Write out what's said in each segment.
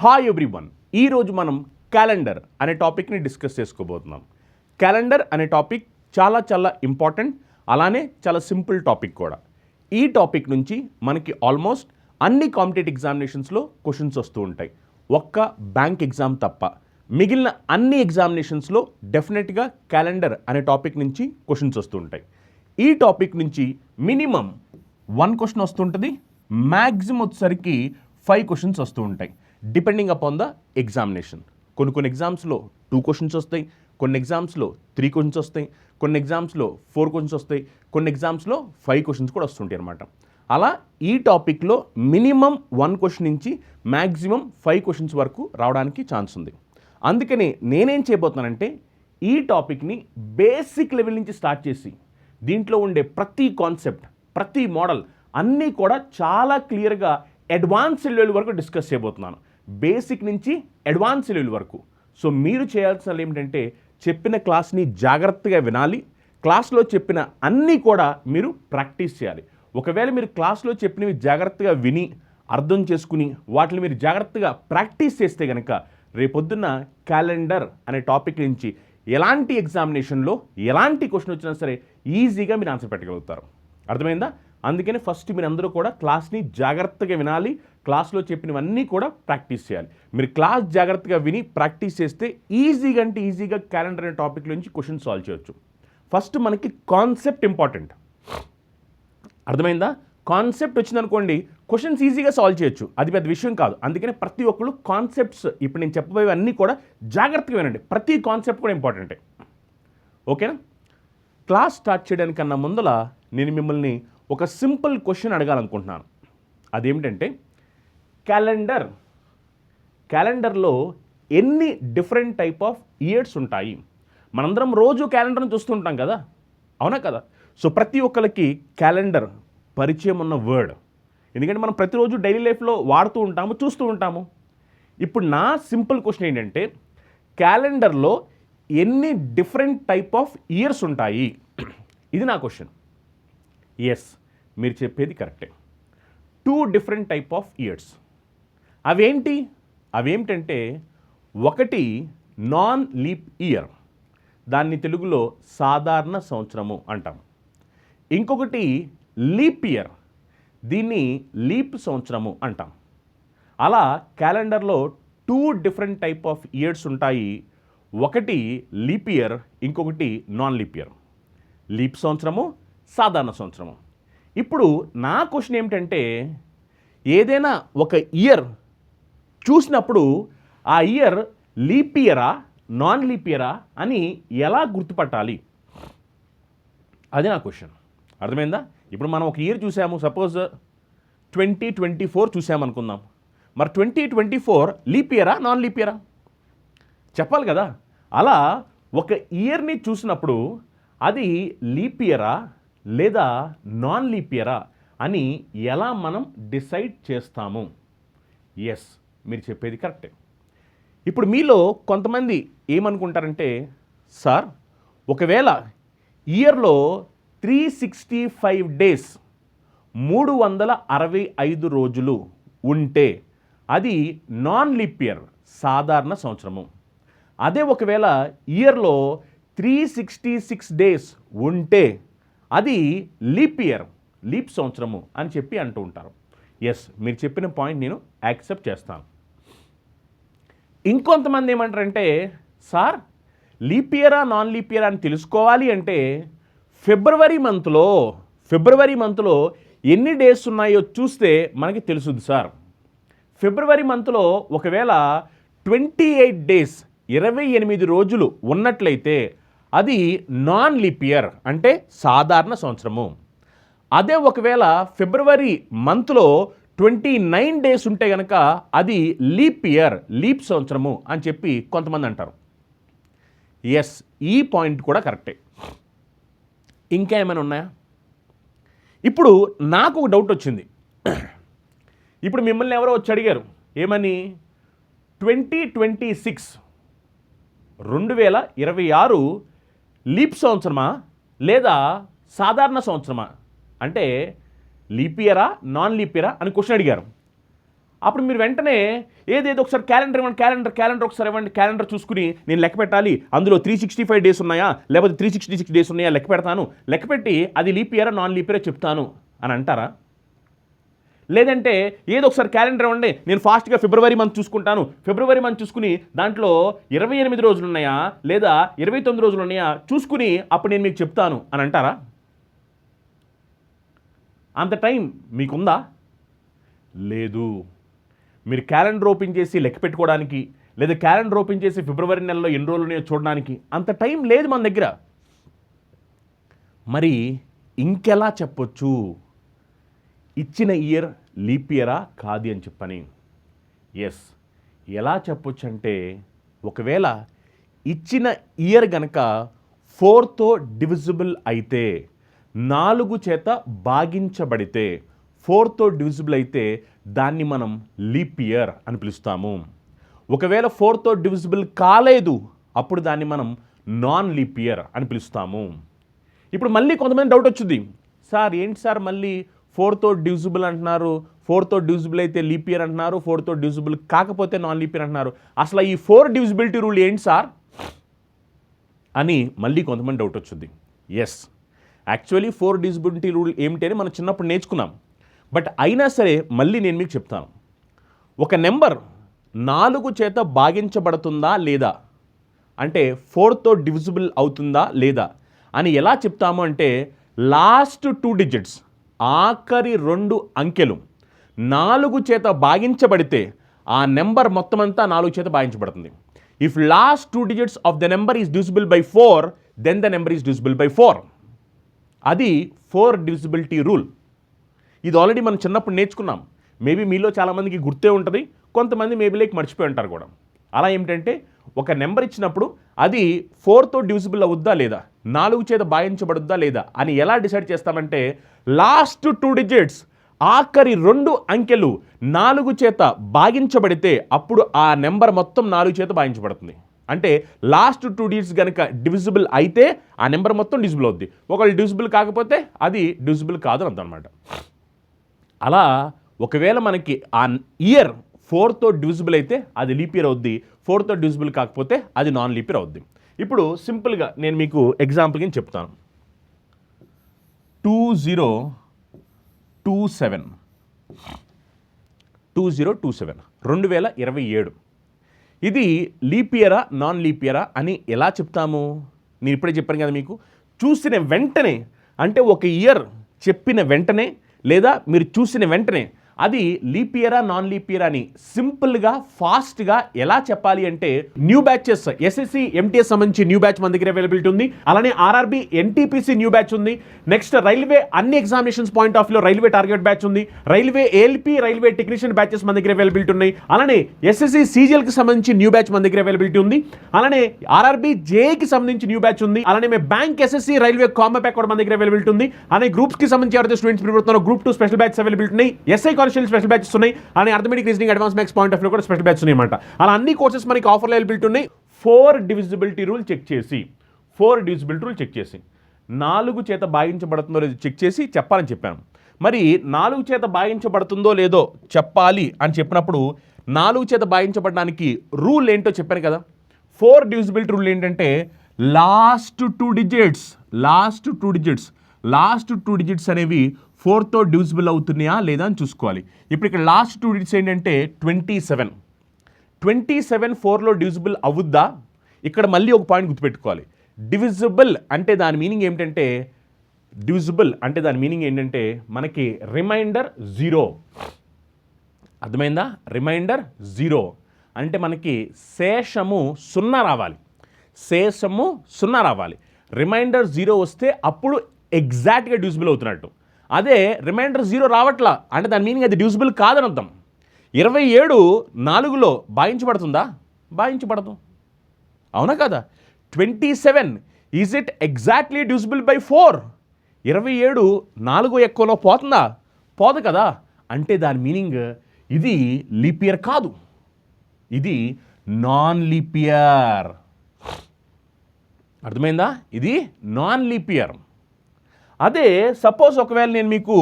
Hi everyone, ఈరోజు మనం calendar అనే టాపిక్ని డిస్కస్ చేసుకోబోతున్నాం. క్యాలెండర్ అనే టాపిక్ చాలా ఇంపార్టెంట్, అలానే చాలా సింపుల్ టాపిక్ కూడా. ఈ టాపిక్ నుంచి మనకి ఆల్మోస్ట్ అన్ని కాంపిటేటివ్ ఎగ్జామినేషన్స్లో క్వశ్చన్స్ వస్తూ ఉంటాయి. ఒక్క బ్యాంక్ ఎగ్జామ్ తప్ప మిగిలిన అన్ని ఎగ్జామినేషన్స్లో డెఫినెట్గా క్యాలెండర్ అనే టాపిక్ నుంచి క్వశ్చన్స్ వస్తూ ఉంటాయి. ఈ టాపిక్ నుంచి మినిమం 1 క్వశ్చన్ వస్తుంటుంది, మ్యాక్సిమం వచ్చేసరికి 5 క్వశ్చన్స్ వస్తూ ఉంటాయి, డిపెండింగ్ అపాన్ ద ఎగ్జామినేషన్. కొన్ని ఎగ్జామ్స్లో 2 క్వశ్చన్స్ వస్తాయి, కొన్ని ఎగ్జామ్స్లో 3 క్వశ్చన్స్ వస్తాయి, కొన్ని ఎగ్జామ్స్లో 4 క్వశ్చన్స్ వస్తాయి, కొన్ని ఎగ్జామ్స్లో 5 క్వశ్చన్స్ కూడా వస్తుంటాయి అనమాట. అలా ఈ టాపిక్లో మినిమం 1 క్వశ్చన్ నుంచి మ్యాక్సిమం 5 క్వశ్చన్స్ వరకు రావడానికి ఛాన్స్ ఉంది. అందుకని నేనేం చేయబోతున్నానంటే ఈ టాపిక్ని బేసిక్ లెవెల్ నుంచి స్టార్ట్ చేసి దీంట్లో ఉండే ప్రతి కాన్సెప్ట్, ప్రతి మోడల్ అన్నీ కూడా చాలా క్లియర్గా అడ్వాన్స్ లెవెల్ వరకు డిస్కస్ చేయబోతున్నాను, బేసిక్ నుంచి అడ్వాన్స్ లెవెల్ వరకు. సో మీరు చేయాల్సిన ఏమిటంటే చెప్పిన క్లాస్ని జాగ్రత్తగా వినాలి, క్లాస్లో చెప్పిన అన్నీ కూడా మీరు ప్రాక్టీస్ చేయాలి. ఒకవేళ మీరు క్లాస్లో చెప్పినవి జాగ్రత్తగా విని అర్థం చేసుకుని వాటిని మీరు జాగ్రత్తగా ప్రాక్టీస్ చేస్తే కనుక రేపొద్దున్న క్యాలెండర్ అనే టాపిక్ నుంచి ఎలాంటి ఎగ్జామినేషన్లో ఎలాంటి క్వశ్చన్ వచ్చినా సరే ఈజీగా మీరు ఆన్సర్ పెట్టగలుగుతారు. అర్థమైందా? అందుకని ఫస్ట్ మీరు అందరూ కూడా క్లాస్ని జాగ్రత్తగా వినాలి, క్లాస్లో చెప్పినవన్నీ కూడా ప్రాక్టీస్ చేయాలి. మీరు క్లాస్ జాగ్రత్తగా విని ప్రాక్టీస్ చేస్తే ఈజీగా క్యాలెండర్ అనే టాపిక్ నుంచి క్వశ్చన్ సాల్వ్ చేయొచ్చు. ఫస్ట్ మనకి కాన్సెప్ట్ ఇంపార్టెంట్, అర్థమైందా? కాన్సెప్ట్ వచ్చిందనుకోండి క్వశ్చన్స్ ఈజీగా సాల్వ్ చేయొచ్చు, అది పెద్ద విషయం కాదు. అందుకని ప్రతి ఒక్కరు కాన్సెప్ట్స్ ఇప్పుడు నేను చెప్పబోయేవన్నీ కూడా జాగ్రత్తగా వినండి, ప్రతి కాన్సెప్ట్ కూడా ఇంపార్టెంటే. ఓకేనా? క్లాస్ స్టార్ట్ చేయడానికన్నా ముందల నేను మిమ్మల్ని ఒక సింపుల్ క్వశ్చన్ అడగాలనుకుంటున్నాను. అదేమిటంటే క్యాలెండర్లో ఎన్ని డిఫరెంట్ టైప్ ఆఫ్ ఇయర్స్ ఉంటాయి? మనందరం రోజు క్యాలెండర్ని చూస్తుంటాం కదా, అవునా కదా? సో ప్రతి ఒక్కరికి క్యాలెండర్ పరిచయం ఉన్న వర్డ్, ఎందుకంటే మనం ప్రతిరోజు డైలీ లైఫ్లో వాడుతూ ఉంటాము, చూస్తూ ఉంటాము. ఇప్పుడు నా సింపుల్ క్వశ్చన్ ఏంటంటే క్యాలెండర్లో ఎన్ని డిఫరెంట్ టైప్ ఆఫ్ ఇయర్స్ ఉంటాయి? ఇది నా క్వశ్చన్. ఎస్, మీరు చెప్పేది కరెక్టే. 2 డిఫరెంట్ టైప్ ఆఫ్ ఇయర్స్. అవేంటంటే ఒకటి నాన్ లీప్ ఇయర్, దాన్ని తెలుగులో సాధారణ సంవత్సరము అంటాం. ఇంకొకటి లీప్ ఇయర్, దీన్ని లీప్ సంవత్సరము అంటాం. అలా క్యాలెండర్లో 2 డిఫరెంట్ టైప్ ఆఫ్ ఇయర్స్ ఉంటాయి. ఒకటి లీప్ ఇయర్, ఇంకొకటి నాన్ లీప్ ఇయర్. లీప్ సంవత్సరము, సాధారణ సంవత్సరము. ఇప్పుడు నా క్వశ్చన్ ఏమిటంటే ఏదైనా ఒక ఇయర్ చూసినప్పుడు ఆ ఇయర్ లీప్ ఇయరా నాన్ లీప్ ఇయరా అని ఎలా గుర్తుపట్టాలి? అది నా క్వశ్చన్. అర్థమైందా? ఇప్పుడు మనం ఒక ఇయర్ చూసాము, సపోజ్ 2024 చూసామనుకుందాం. మరి 2024 లీప్ ఇయరా నాన్ లీప్ ఇయరా చెప్పాలి కదా. అలా ఒక ఇయర్ని చూసినప్పుడు అది లీప్ ఇయరా లేదా నాన్ లీప్ ఇయరా అని ఎలా మనం డిసైడ్ చేస్తాము? ఎస్, మీరు చెప్పేది కరెక్టే. ఇప్పుడు మీలో కొంతమంది ఏమనుకుంటారంటే, సార్ ఒకవేళ ఇయర్లో 365 డేస్ 365 రోజులు ఉంటే అది నాన్ లీప్ ఇయర్, సాధారణ సంవత్సరము. అదే ఒకవేళ ఇయర్లో 366 డేస్ ఉంటే అది లీప్ ఇయర్, లీప్ సంవత్సరము అని చెప్పి అంటూ ఉంటారు. ఎస్, మీరు చెప్పిన పాయింట్ నేను యాక్సెప్ట్ చేస్తాను. ఇంకొంతమంది ఏమంటారంటే, సార్ లీప్ ఇయరా నాన్ లీప్ ఇయరా అని తెలుసుకోవాలి అంటే ఫిబ్రవరి మంత్లో ఎన్ని డేస్ ఉన్నాయో చూస్తే మనకి తెలుసుద్ది సార్. ఫిబ్రవరి మంత్లో ఒకవేళ 28 డేస్ 28 రోజులు ఉన్నట్లయితే అది నాన్ లీప్ ఇయర్, అంటే సాధారణ సంవత్సరము. అదే ఒకవేళ ఫిబ్రవరి మంత్లో 29 డేస్ ఉంటే కనుక అది లీప్ ఇయర్, లీప్ సంవత్సరము అని చెప్పి కొంతమంది అంటారు. ఎస్, ఈ పాయింట్ కూడా కరెక్టే. ఇంకా ఏమైనా ఉన్నాయా? ఇప్పుడు నాకు ఒక డౌట్ వచ్చింది. ఇప్పుడు మిమ్మల్ని ఎవరో వచ్చి అడిగారు, ఏమని? 2026 2026 లీప్ సంవత్సరమా లేదా సాధారణ సంవత్సరమా, అంటే లీప్ ఇయరా నాన్ లీప్ ఇయరా అని క్వశ్చన్ అడిగారు. అప్పుడు మీరు వెంటనే ఏదేదో ఒకసారి క్యాలెండర్ ఇవ్వండి, క్యాలెండర్ ఒకసారి ఇవ్వండి, క్యాలెండర్ చూసుకుని నేను లెక్క పెట్టాలి, అందులో 365 డేస్ ఉన్నాయా లేకపోతే 366 డేస్ ఉన్నాయా లెక్క పెడతాను, లెక్క పెట్టి అది లీప్ ఇయరా నాన్ లీప్ ఇయరా చెప్తాను అని అంటారా? లేదంటే ఏదో ఒకసారి క్యాలెండర్ ఇవ్వండి, నేను ఫాస్ట్గా ఫిబ్రవరి మంత్ చూసుకుంటాను, ఫిబ్రవరి మంత్ చూసుకుని దాంట్లో 28 రోజులు ఉన్నాయా లేదా 29 రోజులు ఉన్నాయా చూసుకుని అప్పుడు నేను మీకు చెప్తాను అని అంటారా? అంత టైం మీకుందా? లేదు. మీరు క్యాలెండర్ ఓపెన్ చేసి లెక్క పెట్టుకోవడానికి లేదా క్యాలెండర్ ఓపెన్ చేసి ఫిబ్రవరి నెలలో ఎన్ని రోజులు ఉన్నాయో చూడడానికి అంత టైం లేదు మన దగ్గర. మరి ఇంకెలా చెప్పొచ్చు ఇచ్చిన ఇయర్ లీప్ ఇయరా కాదు అని చెప్పని? ఎస్, ఎలా చెప్పొచ్చు అంటే ఒకవేళ ఇచ్చిన ఇయర్ గనక 4తో డివిజిబుల్ అయితే, 4 చేత భాగించబడితే, 4తో డివిజిబుల్ అయితే దాన్ని మనం లీప్ ఇయర్ అని పిలుస్తాము. ఒకవేళ 4తో డివిజిబుల్ కాలేదు అప్పుడు దాన్ని మనం నాన్ లీప్ ఇయర్ అని పిలుస్తాము. ఇప్పుడు మళ్ళీ కొంతమంది డౌట్ వచ్చింది, సార్ ఏంటి సార్ మళ్ళీ 4తో డివిజిబుల్ అంటున్నారు, 4తో డివిజిబుల్ అయితే లీప్ ఇయర్ అంటున్నారు, 4తో డివిజిబుల్ కాకపోతే నాన్ లీప్ ఇయర్ అంటున్నారు, అసలు ఈ 4 డివిజిబిలిటీ రూల్ ఏంటి సార్ అని మళ్ళీ కొంతమంది డౌట్ వచ్చింది. ఎస్, యాక్చువల్లీ 4 డివిజిబిలిటీ రూల్ ఏమిటి అని మనం చిన్నప్పుడు నేర్చుకున్నాం. బట్ అయినా సరే మళ్ళీ నేను మీకు చెప్తాను. ఒక నెంబర్ 4 చేత భాగించబడుతుందా లేదా అంటే 4తో డివిజిబుల్ అవుతుందా లేదా అని ఎలా చెప్తాము అంటే లాస్ట్ 2 డిజిట్స్, ఆఖరి 2 అంకెలు 4 చేత భాగించబడితే ఆ నెంబర్ మొత్తం అంతా 4 చేత భాగించబడుతుంది. If last 2 digits of the number is divisible by 4 then the number is divisible by 4. అది 4 డివిజిబిలిటీ రూల్. ఇది ఆల్రెడీ మనం చిన్నప్పుడు నేర్చుకున్నాం. మేబీ మీలో చాలామందికి గుర్తే ఉంటుంది, కొంతమంది మేబీ లైక్ మర్చిపోయి ఉంటారు కూడా. అలా ఏమిటంటే ఒక నెంబర్ ఇచ్చినప్పుడు అది 4తో డివిజిబుల్ అవుద్దా లేదా, 4 చేత భాగించబడుద్దా లేదా అని ఎలా డిసైడ్ చేస్తామంటే లాస్ట్ 2 digits, ఆఖరి 2 అంకెలు 4 చేత భాగించబడితే అప్పుడు ఆ నెంబర్ మొత్తం 4 చేత భాగించబడుతుంది. అంటే లాస్ట్ 2 digits కనుక డివిజిబుల్ అయితే ఆ నెంబర్ మొత్తం డివిజిబుల్ అవుద్ది, ఒకవేళ డివిజిబుల్ కాకపోతే అది డివిజిబుల్ కాదు అని అనమాట. అలా ఒకవేళ మనకి ఆ ఇయర్ 4తో డివిజిబుల్ అయితే అది లీప్ ఇయర్ అవుద్ది, 4తో డివిజిబుల్ కాకపోతే అది నాన్ లీప్ ఇయర్ అవుద్ది. ఇప్పుడు సింపుల్గా నేను మీకు ఎగ్జాంపుల్ కింద చెప్తాను. 2027 2027 ఇది లీప్ ఇయరా నాన్ లీప్ ఇయరా అని ఎలా చెప్తాము? నేను ఇప్పుడే చెప్పాను కదా మీకు, చూసిన వెంటనే అంటే ఒక ఇయర్ చెప్పిన వెంటనే లేదా మీరు చూసిన వెంటనే అది లీప్ ఇయరా నాన్ లీప్ ఇయర్ అని సింపుల్గా ఫాస్ట్గా ఎలా చెప్పాలి అంటే న్యూ బ్యాచెస్ ఎస్ఎస్సి ఎంటీఎస్ సంబంధించి న్యూ బ్యాచ్ మన దగ్గర అవైలబిలిటీ ఉంది. అలానే ఆర్ఆర్బి ఎన్టీపీసీ న్యూ బ్యాచ్ ఉంది. నెక్స్ట్ రైల్వే అన్ని ఎగ్జామినేషన్స్ పాయింట్ ఆఫ్ వ్యూలో రైల్వే టార్గెట్ బ్యాచ్ ఉంది. Railway ALP railway technician batches మన దగ్గర అవైలబిలిటీ ఉన్నాయి. అలానే ఎస్ఎస్సి సీజీఎల్కి సంబంధించి న్యూ బ్యాచ్ మన దగ్గర అవైలబిలిటీ ఉంది. అలానే ఆర్ఆర్బి జేకి సంబంధించి న్యూ బ్యాచ్ ఉంది. అలానే మేము bank SSC railway combo pack కూడా మన దగ్గర అవైలబిలిటీ ఉంది. అలానే గ్రూప్స్కి సంబంధించి ఎవరైతే స్టూడెంట్స్ ప్రిపేర్ అవుతున్నారో గ్రూప్ 2 స్పెషల్ బ్యాచ్ అవైలబిలిటీ ఉన్నాయి. ఎస్ఐ కానిస్టేబుల్ స్పెషల్ బ్యాచెస్ ఉన్నాయి. అలానే arithmetic reasoning advance maths point of view కూడా స్పెషల్ బ్యాచ్ ఉన్నాయి అన్నమాట. అలా అన్ని కోర్సెస్ మనకి ఆఫర్లో అవైలబిలిటీ ఉన్నాయి. 4 డివిజిబిలిటీ రూల్ చెక్ చేసి 4 చేత భాగించబడుతుందో లేదో చెక్ చేసి చెప్పాలని చెప్పాను. మరి 4 చేత భాగించబడుతుందో లేదో చెప్పాలి అని చెప్పినప్పుడు 4 చేత భాగించబడడానికి రూల్ ఏంటో చెప్పాను కదా. 4 డివిజిబిలిటీ రూల్ ఏంటంటే లాస్ట్ 2 digits అనేవి 4తో డివిజిబుల్ అవుతున్నాయా లేదా అని చూసుకోవాలి. ఇప్పుడు ఇక్కడ లాస్ట్ 2 digits ఏంటంటే 27 4లో డివిజిబుల్ అవుద్దా? ఇక్కడ మళ్ళీ ఒక పాయింట్ గుర్తుపెట్టుకోవాలి. డివిజిబుల్ అంటే దాని మీనింగ్ ఏంటంటే మనకి రిమైండర్ 0. అర్థమైందా? రిమైండర్ 0 అంటే మనకి శేషము 0 రావాలి. రిమైండర్ 0 వస్తే అప్పుడు ఎగ్జాక్ట్గా డివిజిబుల్ అవుతున్నట్టు. అదే రిమైండర్ 0 రావట్లా అంటే దాని మీనింగ్ అది డివిజిబుల్ కాదని అర్థం. 27 4లో భాగించబడుతుందా? భాగించబడదు, అవునా కదా? 27 is it exactly divisible by 4? 27 4 ఎక్కువలో పోతుందా? పోదు కదా. అంటే దాని మీనింగ్ ఇది లీప్ ఇయర్ కాదు, ఇది నాన్ లీప్ ఇయర్. అర్థమైందా? ఇది నాన్ లీప్ ఇయర్. అదే సపోజ్ ఒకవేళ నేను మీకు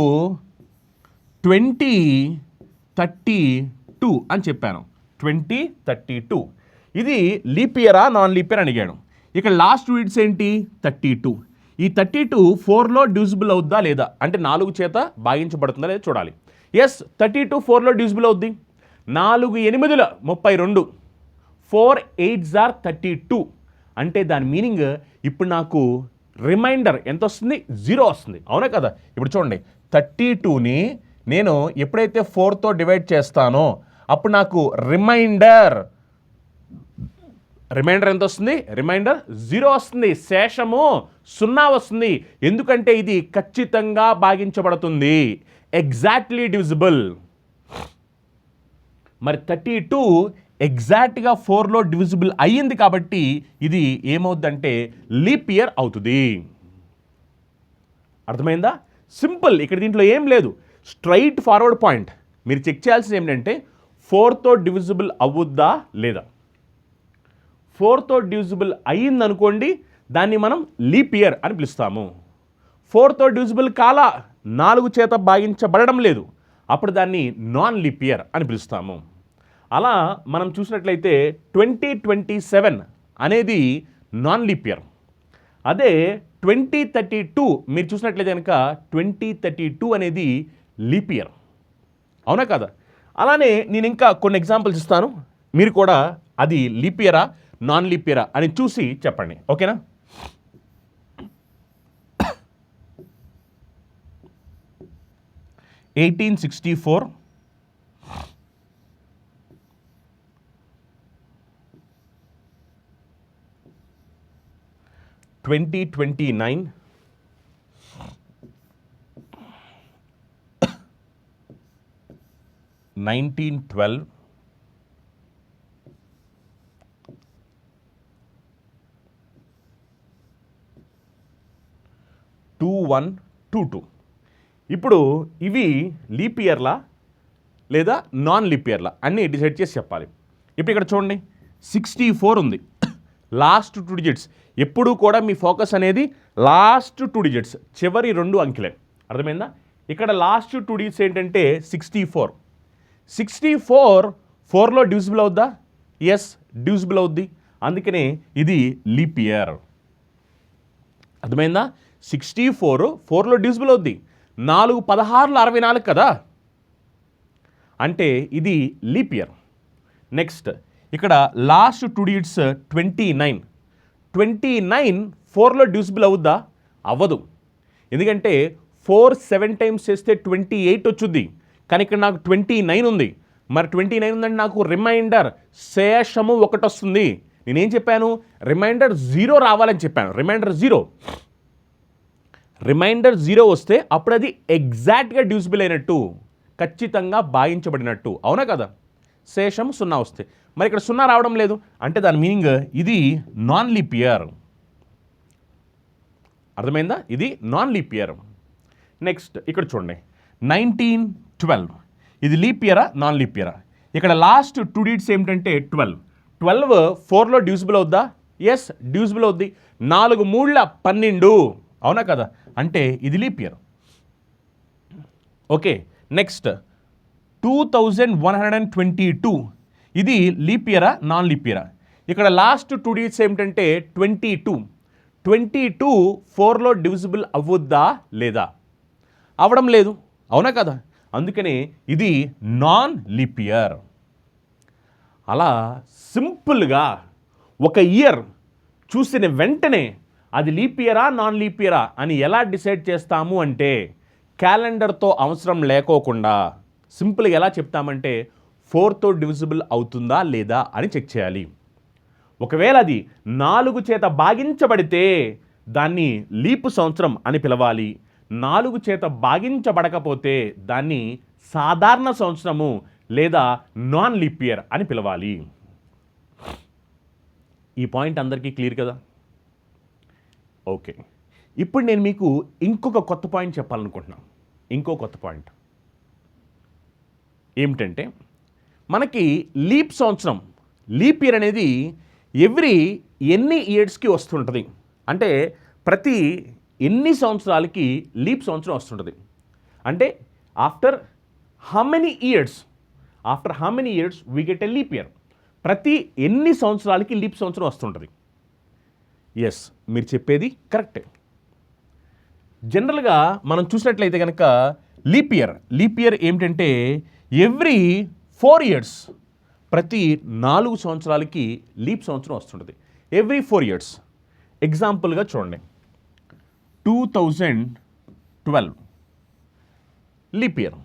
2032 2032 అని చెప్పాను. 2032 ఇది లీప్ ఇయరా నాన్ లీప్ ఇయర్ అని అడిగాడు. ఇక్కడ లాస్ట్ 2 digits ఏంటి 32. ఈ 32 4లో డివిజిబుల్ అవుద్దా లేదా, అంటే 4 చేత భాగించబడుతుందా లేదా చూడాలి. ఎస్, 32 4లో డివిజిబుల్ అవుద్ది. 4 8 32, 4 8s are 32. అంటే దాని మీనింగ్ ఇప్పుడు నాకు రిమైండర్ ఎంత వస్తుంది, 0 వస్తుంది. అవునా కదా? ఇప్పుడు చూడండి, 32ని నేను ఎప్పుడైతే 4తో డివైడ్ చేస్తానో అప్పుడు నాకు రిమైండర్ ఎంత వస్తుంది, రిమైండర్ 0 వస్తుంది. శేషము 0 వస్తుంది. ఎందుకంటే ఇది ఖచ్చితంగా భాగించబడుతుంది, ఎగ్జాక్ట్లీ డివిజిబుల్. మరి 32 ఎగ్జాక్ట్గా 4లో డివిజిబుల్ అయ్యింది కాబట్టి ఇది ఏమవుద్దంటే లీప్ ఇయర్ అవుతుంది. అర్థమైందా? సింపుల్. ఇక్కడ దీంట్లో ఏం లేదు, స్ట్రైట్ ఫార్వర్డ్ పాయింట్. మీరు చెక్ చేయాల్సింది ఏంటంటే 4తో డివిజిబుల్ అవ్వుద్దా లేదా. 4తో డివిజిబుల్ అయ్యిందనుకోండి, దాన్ని మనం లీప్ ఇయర్ అని పిలుస్తాము. 4తో డివిజిబుల్ కాలా, 4 చేత భాగించబడడం లేదు, అప్పుడు దాన్ని నాన్ లీప్ ఇయర్ అని పిలుస్తాము. అలా మనం చూసినట్లయితే 2027 అనేది నాన్ లీప్ ఇయర్. అదే 2032 మీరు చూసినట్లయితే కనుక 2032 అనేది లీప్ ఇయర్. అవునా కదా? అలానే నేను ఇంకా కొన్ని ఎగ్జాంపుల్స్ ఇస్తాను, మీరు కూడా అది లీప్ ఇయరా నాన్ లీప్ ఇయరా అని చూసి చెప్పండి. ఓకేనా? (1864) 2029, 1912, 2122. ఇప్పుడు ఇవి లీప్ ఇయర్లా లేదా నాన్ లీప్ ఇయర్లా అన్నీ డిసైడ్ చేసి చెప్పాలి. ఇప్పుడు ఇక్కడ చూడండి, 64 ఉంది, లాస్ట్ 2 digits. ఎప్పుడూ కూడా మీ ఫోకస్ అనేది లాస్ట్ 2 digits, చివరి 2 అంకెలే. అర్థమైందా? ఇక్కడ లాస్ట్ 2 digits ఏంటంటే 64. 64 4లో డివిజిబుల్ అవుద్దా? ఎస్, డివిజిబుల్ అవుద్ది. అందుకనే ఇది లీప్ ఇయర్. అర్థమైందా? 64 4లో డివిజిబుల్ అవుద్ది. 4 16 64 కదా, అంటే ఇది లీప్ ఇయర్. నెక్స్ట్ ఇక్కడ లాస్ట్ 2 digits 29. 29 4లో డివిజిబుల్ అవుద్దా? అవ్వదు. ఎందుకంటే 4 7 times చేస్తే 28 వచ్చుద్ది, కానీ ఇక్కడ నాకు 29 ఉంది. మరి 29 ఉందంటే నాకు రిమైండర్ శేషము 1 వస్తుంది. నేనేం చెప్పాను, రిమైండర్ 0 రావాలని చెప్పాను. రిమైండర్ 0 వస్తే అప్పుడు అది ఎగ్జాక్ట్గా డివిజిబుల్ అయినట్టు, ఖచ్చితంగా భాగించబడినట్టు. అవునా కదా? శేషం 0 వస్తే, మరి ఇక్కడ 0 రావడం లేదు అంటే దాని మీనింగ్ ఇది నాన్ లీప్ ఇయర్. అర్థమైందా? ఇది నాన్ లీప్ ఇయర్. నెక్స్ట్ ఇక్కడ చూడండి, 1912 ఇది లీప్ ఇయరా నాన్ లీప్ ఇయరా. ఇక్కడ లాస్ట్ 2 digits ఏమిటంటే 12 4లో డివిజిబుల్ అవుద్దా? ఎస్, డివిజిబుల్ అవుద్ది. 4 3 12. అవునా కదా? అంటే ఇది లీప్ ఇయర్. ఓకే, నెక్స్ట్ 2122 ఇది లీప్ ఇయరా నాన్ లీప్ ఇయరా. ఇక్కడ లాస్ట్ 2 digits ఏమిటంటే 22 4లో డివిజిబుల్ అవ్వుద్దా లేదా? అవ్వడం లేదు. అవునా కదా? అందుకనే ఇది నాన్ లీప్ ఇయర్. అలా సింపుల్గా ఒక ఇయర్ చూసిన వెంటనే అది లీప్ ఇయరా నాన్ లీప్ ఇయరా అని ఎలా డిసైడ్ చేస్తాము అంటే, క్యాలెండర్తో అవసరం లేకోకుండా సింపుల్గా ఎలా చెప్తామంటే 4తో డివిజిబుల్ అవుతుందా లేదా అని చెక్ చేయాలి. ఒకవేళ అది 4 చేత భాగించబడితే దాన్ని లీప్ సంవత్సరం అని పిలవాలి. 4 చేత భాగించబడకపోతే దాన్ని సాధారణ సంవత్సరము లేదా నాన్ లీప్ ఇయర్ అని పిలవాలి. ఈ పాయింట్ అందరికీ క్లియర్ కదా? ఓకే, ఇప్పుడు నేను మీకు ఇంకొక కొత్త పాయింట్ చెప్పాలనుకుంటున్నాను. ఇంకో కొత్త పాయింట్ ఏమిటంటే, మనకి లీప్ సంవత్సరం, లీప్ ఇయర్ అనేది ఎవ్రీ ఎన్ని ఇయర్స్కి వస్తుంటుంది అంటే ప్రతి ఎన్ని సంవత్సరాలకి లీప్ సంవత్సరం వస్తుంటుంది అంటే after how many years, after how many years we get a leap year. ప్రతి ఎన్ని సంవత్సరాలకి లీప్ సంవత్సరం వస్తుంటుంది. ఎస్, మీరు చెప్పేది కరెక్టే. జనరల్గా మనం చూసినట్లయితే కనుక లీప్ ఇయర్ ఏమిటంటే ఎవ్రీ 4 years, ప్రతి 4 సంవత్సరాలకి లీప్ సంవత్సరం వస్తుంటుంది. Every 4 years. ఎగ్జాంపుల్గా చూడండి, 2012 leap year,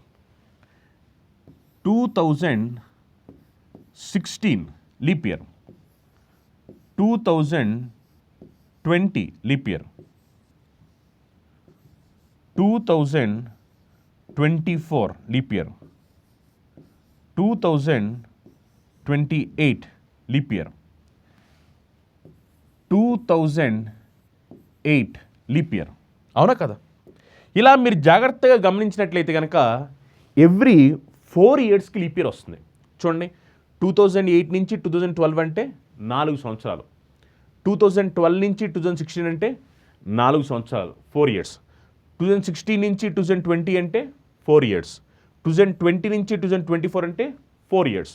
2016 leap year, 2020 leap year, 2024 leap year, 2028 leap year, 2008 leap year. అవునా కదా? ఇలా మీరు జాగ్రత్తగా గమనించినట్లయితే కనుక ఎవ్రీ 4 yearsకి లీప్ ఇయర్ వస్తుంది. చూడండి, 2008 నుంచి 2012 అంటే 4 సంవత్సరాలు, 2012 నుంచి 2016 అంటే 4 సంవత్సరాలు, 4 years, 2016 నుంచి 2020 అంటే 4 years, 2020 నుంచి 2024 అంటే 4 years,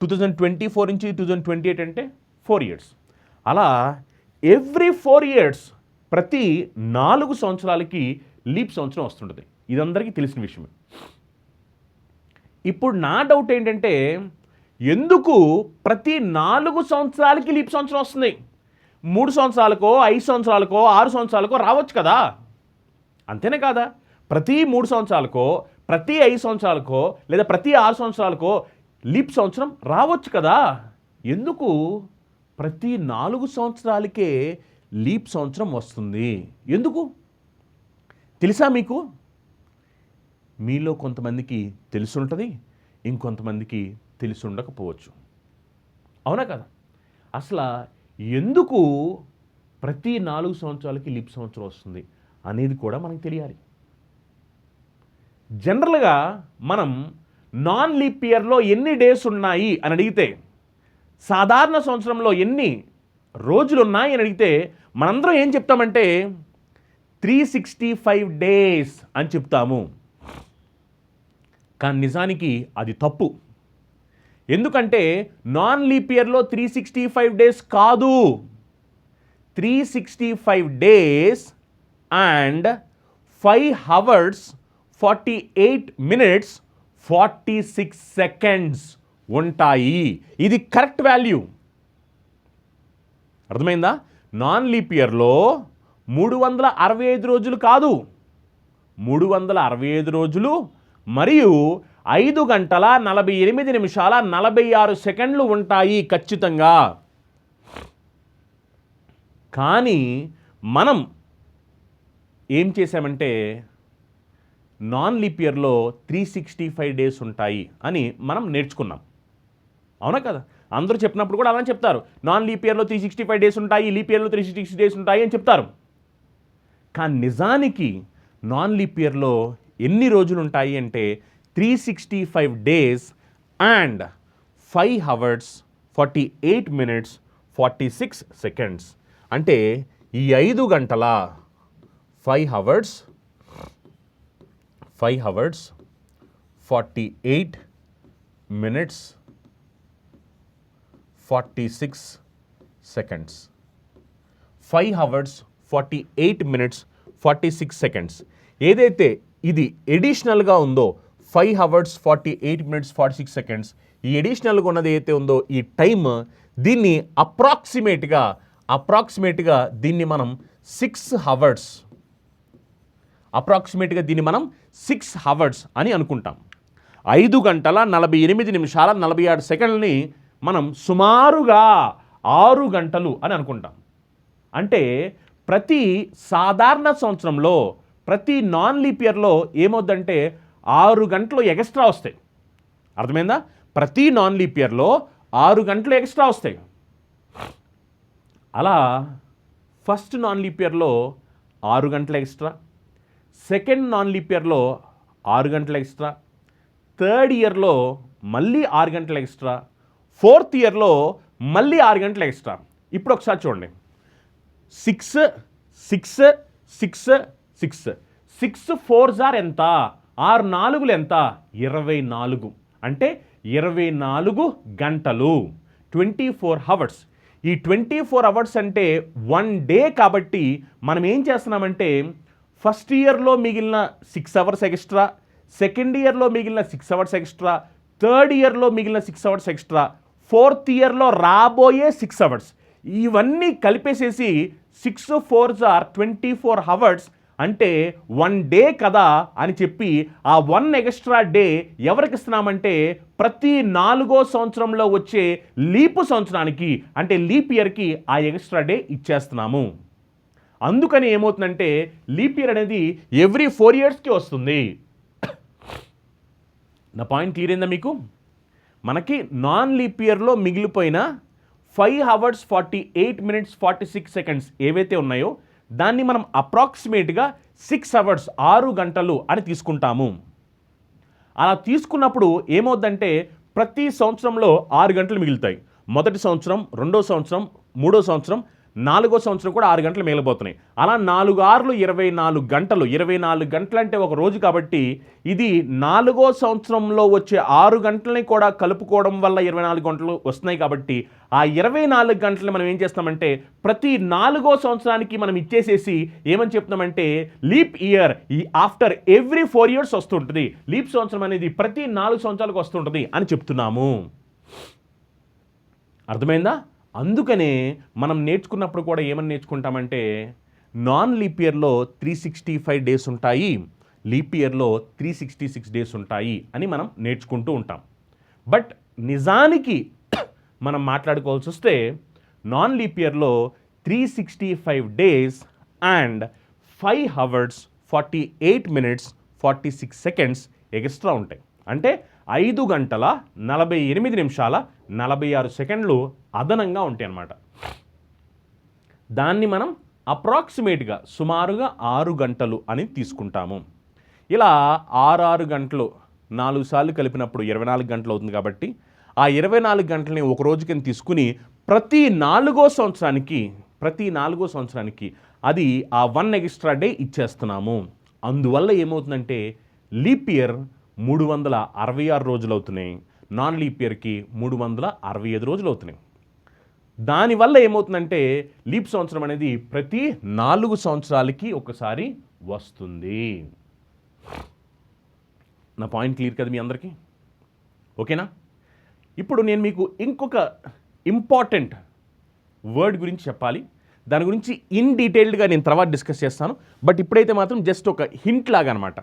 2024 నుంచి 2028 అంటే 4 years. అలా ఎవ్రీ 4 years, ప్రతి 4 సంవత్సరాలకి లీప్ సంవత్సరం వస్తుంటుంది. ఇదందరికీ తెలిసిన విషయమే. ఇప్పుడు నా డౌట్ ఏంటంటే, ఎందుకు ప్రతి 4 సంవత్సరాలకి లీప్ సంవత్సరం వస్తుంది? 3 సంవత్సరాలకో 5 సంవత్సరాలకో 6 సంవత్సరాలకో రావచ్చు కదా, అంతేనే కాదా? ప్రతి 3 సంవత్సరాలకో, ప్రతి 5 సంవత్సరాలకో, లేదా ప్రతి 6 సంవత్సరాలకో లీప్ సంవత్సరం రావచ్చు కదా. ఎందుకు ప్రతి 4 సంవత్సరాలకే లీప్ సంవత్సరం వస్తుంది? ఎందుకు తెలుసా మీకు? మీలో కొంతమందికి తెలుసుంటుంది, ఇంకొంతమందికి తెలిసి ఉండకపోవచ్చు. అవునా కదా? అసలు ఎందుకు ప్రతి 4 సంవత్సరాలకి లీప్ సంవత్సరం వస్తుంది అనేది కూడా మనకు తెలియాలి. జనరల్గా మనం నాన్ లీప్ ఇయర్లో ఎన్ని డేస్ ఉన్నాయి అని అడిగితే, సాధారణ సంవత్సరంలో ఎన్ని రోజులు ఉన్నాయి అని అడిగితే మనందరం ఏం చెప్తామంటే 365 days అని చెప్తాము. కానీ నిజానికి అది తప్పు. ఎందుకంటే నాన్ లీప్ ఇయర్లో 365 days కాదు, 365 days and 5 hours 48 minutes 46 seconds ఉంటాయి. ఇది కరెక్ట్ వాల్యూ. అర్థమైందా? నాన్ లీప్ ఇయర్లో 365 రోజులు కాదు, 365 రోజులు మరియు 5 గంటల 48 నిమిషాల 46 సెకండ్లు ఉంటాయి ఖచ్చితంగా. కానీ మనం ఏం చేశామంటే నాన్ లీప్ ఇయర్లో 365 days ఉంటాయి అని మనం నేర్చుకున్నాం. అవునా కదా? అందరూ చెప్పినప్పుడు కూడా అలానే చెప్తారు, నాన్ లీప్ ఇయర్లో 365 days ఉంటాయి, లీప్ ఇయర్లో 360 days ఉంటాయి అని చెప్తారు. కానీ నిజానికి నాన్ లీప్ ఇయర్లో ఎన్ని రోజులు ఉంటాయి అంటే 365 days and 5 hours 48 minutes 46 seconds. అంటే ఈ 5 గంటల 5 hours 48 minutes 46 seconds. 5 hours 48 minutes 46 seconds. ఏదైతే ఇది ఎడిషనల్గా ఉందో 5 hours 48 minutes 46 seconds, ఈ ఎడిషనల్గా ఉన్నది ఏదైతే ఉందో ఈ టైమ్, దీన్ని అప్రాక్సిమేట్గా దీన్ని మనం 6 hours, దీన్ని మనం 6 hours అని అనుకుంటాం. 5 గంటల 48 నిమిషాల 46 సెకండ్లని మనం సుమారుగా 6 గంటలు అని అనుకుంటాం. అంటే ప్రతి సాధారణ సంవత్సరంలో, ప్రతి నాన్ లీప్ ఇయర్లో ఏమవుద్దంటే 6 గంటలు ఎక్స్ట్రా వస్తాయి. అర్థమైందా? ప్రతి నాన్ లీప్ ఇయర్లో 6 గంటలు ఎక్స్ట్రా వస్తాయి. అలా ఫస్ట్ నాన్ లీప్ ఇయర్లో 6 గంటలు ఎక్స్ట్రా, సెకండ్ నాన్ లీప్ ఇయర్లో 6 గంటలు ఎక్స్ట్రా, థర్డ్ ఇయర్లో మళ్ళీ 6 గంటలు ఎక్స్ట్రా, ఫోర్త్ ఇయర్లో మళ్ళీ 6 గంటలు ఎక్స్ట్రా. ఇప్పుడు ఒకసారి చూడండి, 6 6 6 6 6 4s ఎంత, 6 4లు ఎంత, 24. అంటే 24 గంటలు, 24 అవర్స్. ఈ 24 అవర్స్ అంటే 1 డే కాబట్టి మనం ఏం చేస్తున్నామంటే ఫస్ట్ ఇయర్లో మిగిలిన 6 అవర్స్ ఎక్స్ట్రా, సెకండ్ ఇయర్లో మిగిలిన 6 అవర్స్ ఎక్స్ట్రా, థర్డ్ ఇయర్లో మిగిలిన 6 అవర్స్ ఎక్స్ట్రా, ఫోర్త్ ఇయర్లో రాబోయే 6 అవర్స్, ఇవన్నీ కలిపేసేసి 6 4s are 24 అవర్స్ అంటే 1 డే కదా అని చెప్పి ఆ 1 ఎక్స్ట్రా డే ఎవరికి ఇస్తున్నామంటే ప్రతి 4వ సంవత్సరంలో వచ్చే లీపు సంవత్సరానికి అంటే లీప్ ఇయర్కి ఆ ఎక్స్ట్రా డే ఇచ్చేస్తున్నాము. అందుకని ఏమవుతుందంటే లీప్ ఇయర్ అనేది ఎవ్రీ 4 yearsకి వస్తుంది. నా పాయింట్ క్లియర్ అయిందా మీకు? మనకి నాన్ లీప్ ఇయర్లో మిగిలిపోయిన 5 hours 48 minutes 46 seconds ఏవైతే ఉన్నాయో దాన్ని మనం అప్రాక్సిమేట్గా 6 hours 6 గంటలు అని తీసుకుంటాము. అలా తీసుకున్నప్పుడు ఏమవుద్దంటే ప్రతి సంవత్సరంలో 6 గంటలు మిగులుతాయి. మొదటి సంవత్సరం, రెండో సంవత్సరం, మూడో సంవత్సరం, 4వ సంవత్సరం కూడా 6 గంటలు మిగిలిపోతున్నాయి. అలా 4 6 24 గంటలు, 24 గంటలు అంటే ఒక రోజు కాబట్టి ఇది 4వ సంవత్సరంలో వచ్చే 6 గంటలని కూడా కలుపుకోవడం వల్ల 24 గంటలు వస్తున్నాయి. కాబట్టి ఆ 24 గంటలు మనం ఏం చేస్తామంటే ప్రతి 4వ సంవత్సరానికి మనం ఇచ్చేసేసి ఏమని చెప్తున్నామంటే లీప్ ఇయర్ ఈ ఆఫ్టర్ ఎవ్రీ 4 years వస్తుంటుంది, లీప్ సంవత్సరం అనేది ప్రతి 4 సంవత్సరాలకు వస్తుంటుంది అని చెప్తున్నాము. అర్థమైందా? అందుకనే మనం నేర్చుకున్నప్పుడు కూడా ఏమని నేర్చుకుంటామంటే నాన్ లీప్ ఇయర్లో 365 days ఉంటాయి, లీప్ ఇయర్లో 366 days ఉంటాయి అని మనం నేర్చుకుంటూ ఉంటాం. బట్ నిజానికి మనం మాట్లాడుకోవాల్సి వస్తే నాన్ లీప్ ఇయర్లో 365 days and 5 hours 48 minutes 46 seconds extra ఉంటాయి. అంటే 5 గంటల 48 నిమిషాల 46 సెకండ్లు అదనంగా ఉంటాయి అన్నమాట. దాన్ని మనం అప్రాక్సిమేట్గా సుమారుగా 6 గంటలు అని తీసుకుంటాము. ఇలా 6 గంటలు 4 సార్లు కలిపినప్పుడు 24 గంటలు అవుతుంది. కాబట్టి ఆ 24 గంటలని ఒక రోజు కింద తీసుకుని ప్రతి 4వ సంవత్సరానికి అది ఆ 1 ఎక్స్ట్రా డే ఇచ్చేస్తున్నాము. అందువల్ల ఏమవుతుందంటే లీప్ ఇయర్ 366 రోజులు అవుతున్నాయి, నాన్ లీప్ ఇయర్కి 365 రోజులు అవుతున్నాయి. దానివల్ల ఏమవుతుందంటే లీప్ సంవత్సరం అనేది ప్రతి 4 సంవత్సరాలకి ఒకసారి వస్తుంది. నా పాయింట్ క్లియర్ కదా మీ అందరికీ? ఓకేనా? ఇప్పుడు నేను మీకు ఇంకొక ఇంపార్టెంట్ వర్డ్ గురించి చెప్పాలి. దాని గురించి ఇన్ డీటెయిల్డ్గా నేను తర్వాత డిస్కస్ చేస్తాను. బట్ ఇప్పుడైతే మాత్రం జస్ట్ ఒక హింట్ లాగా అనమాట.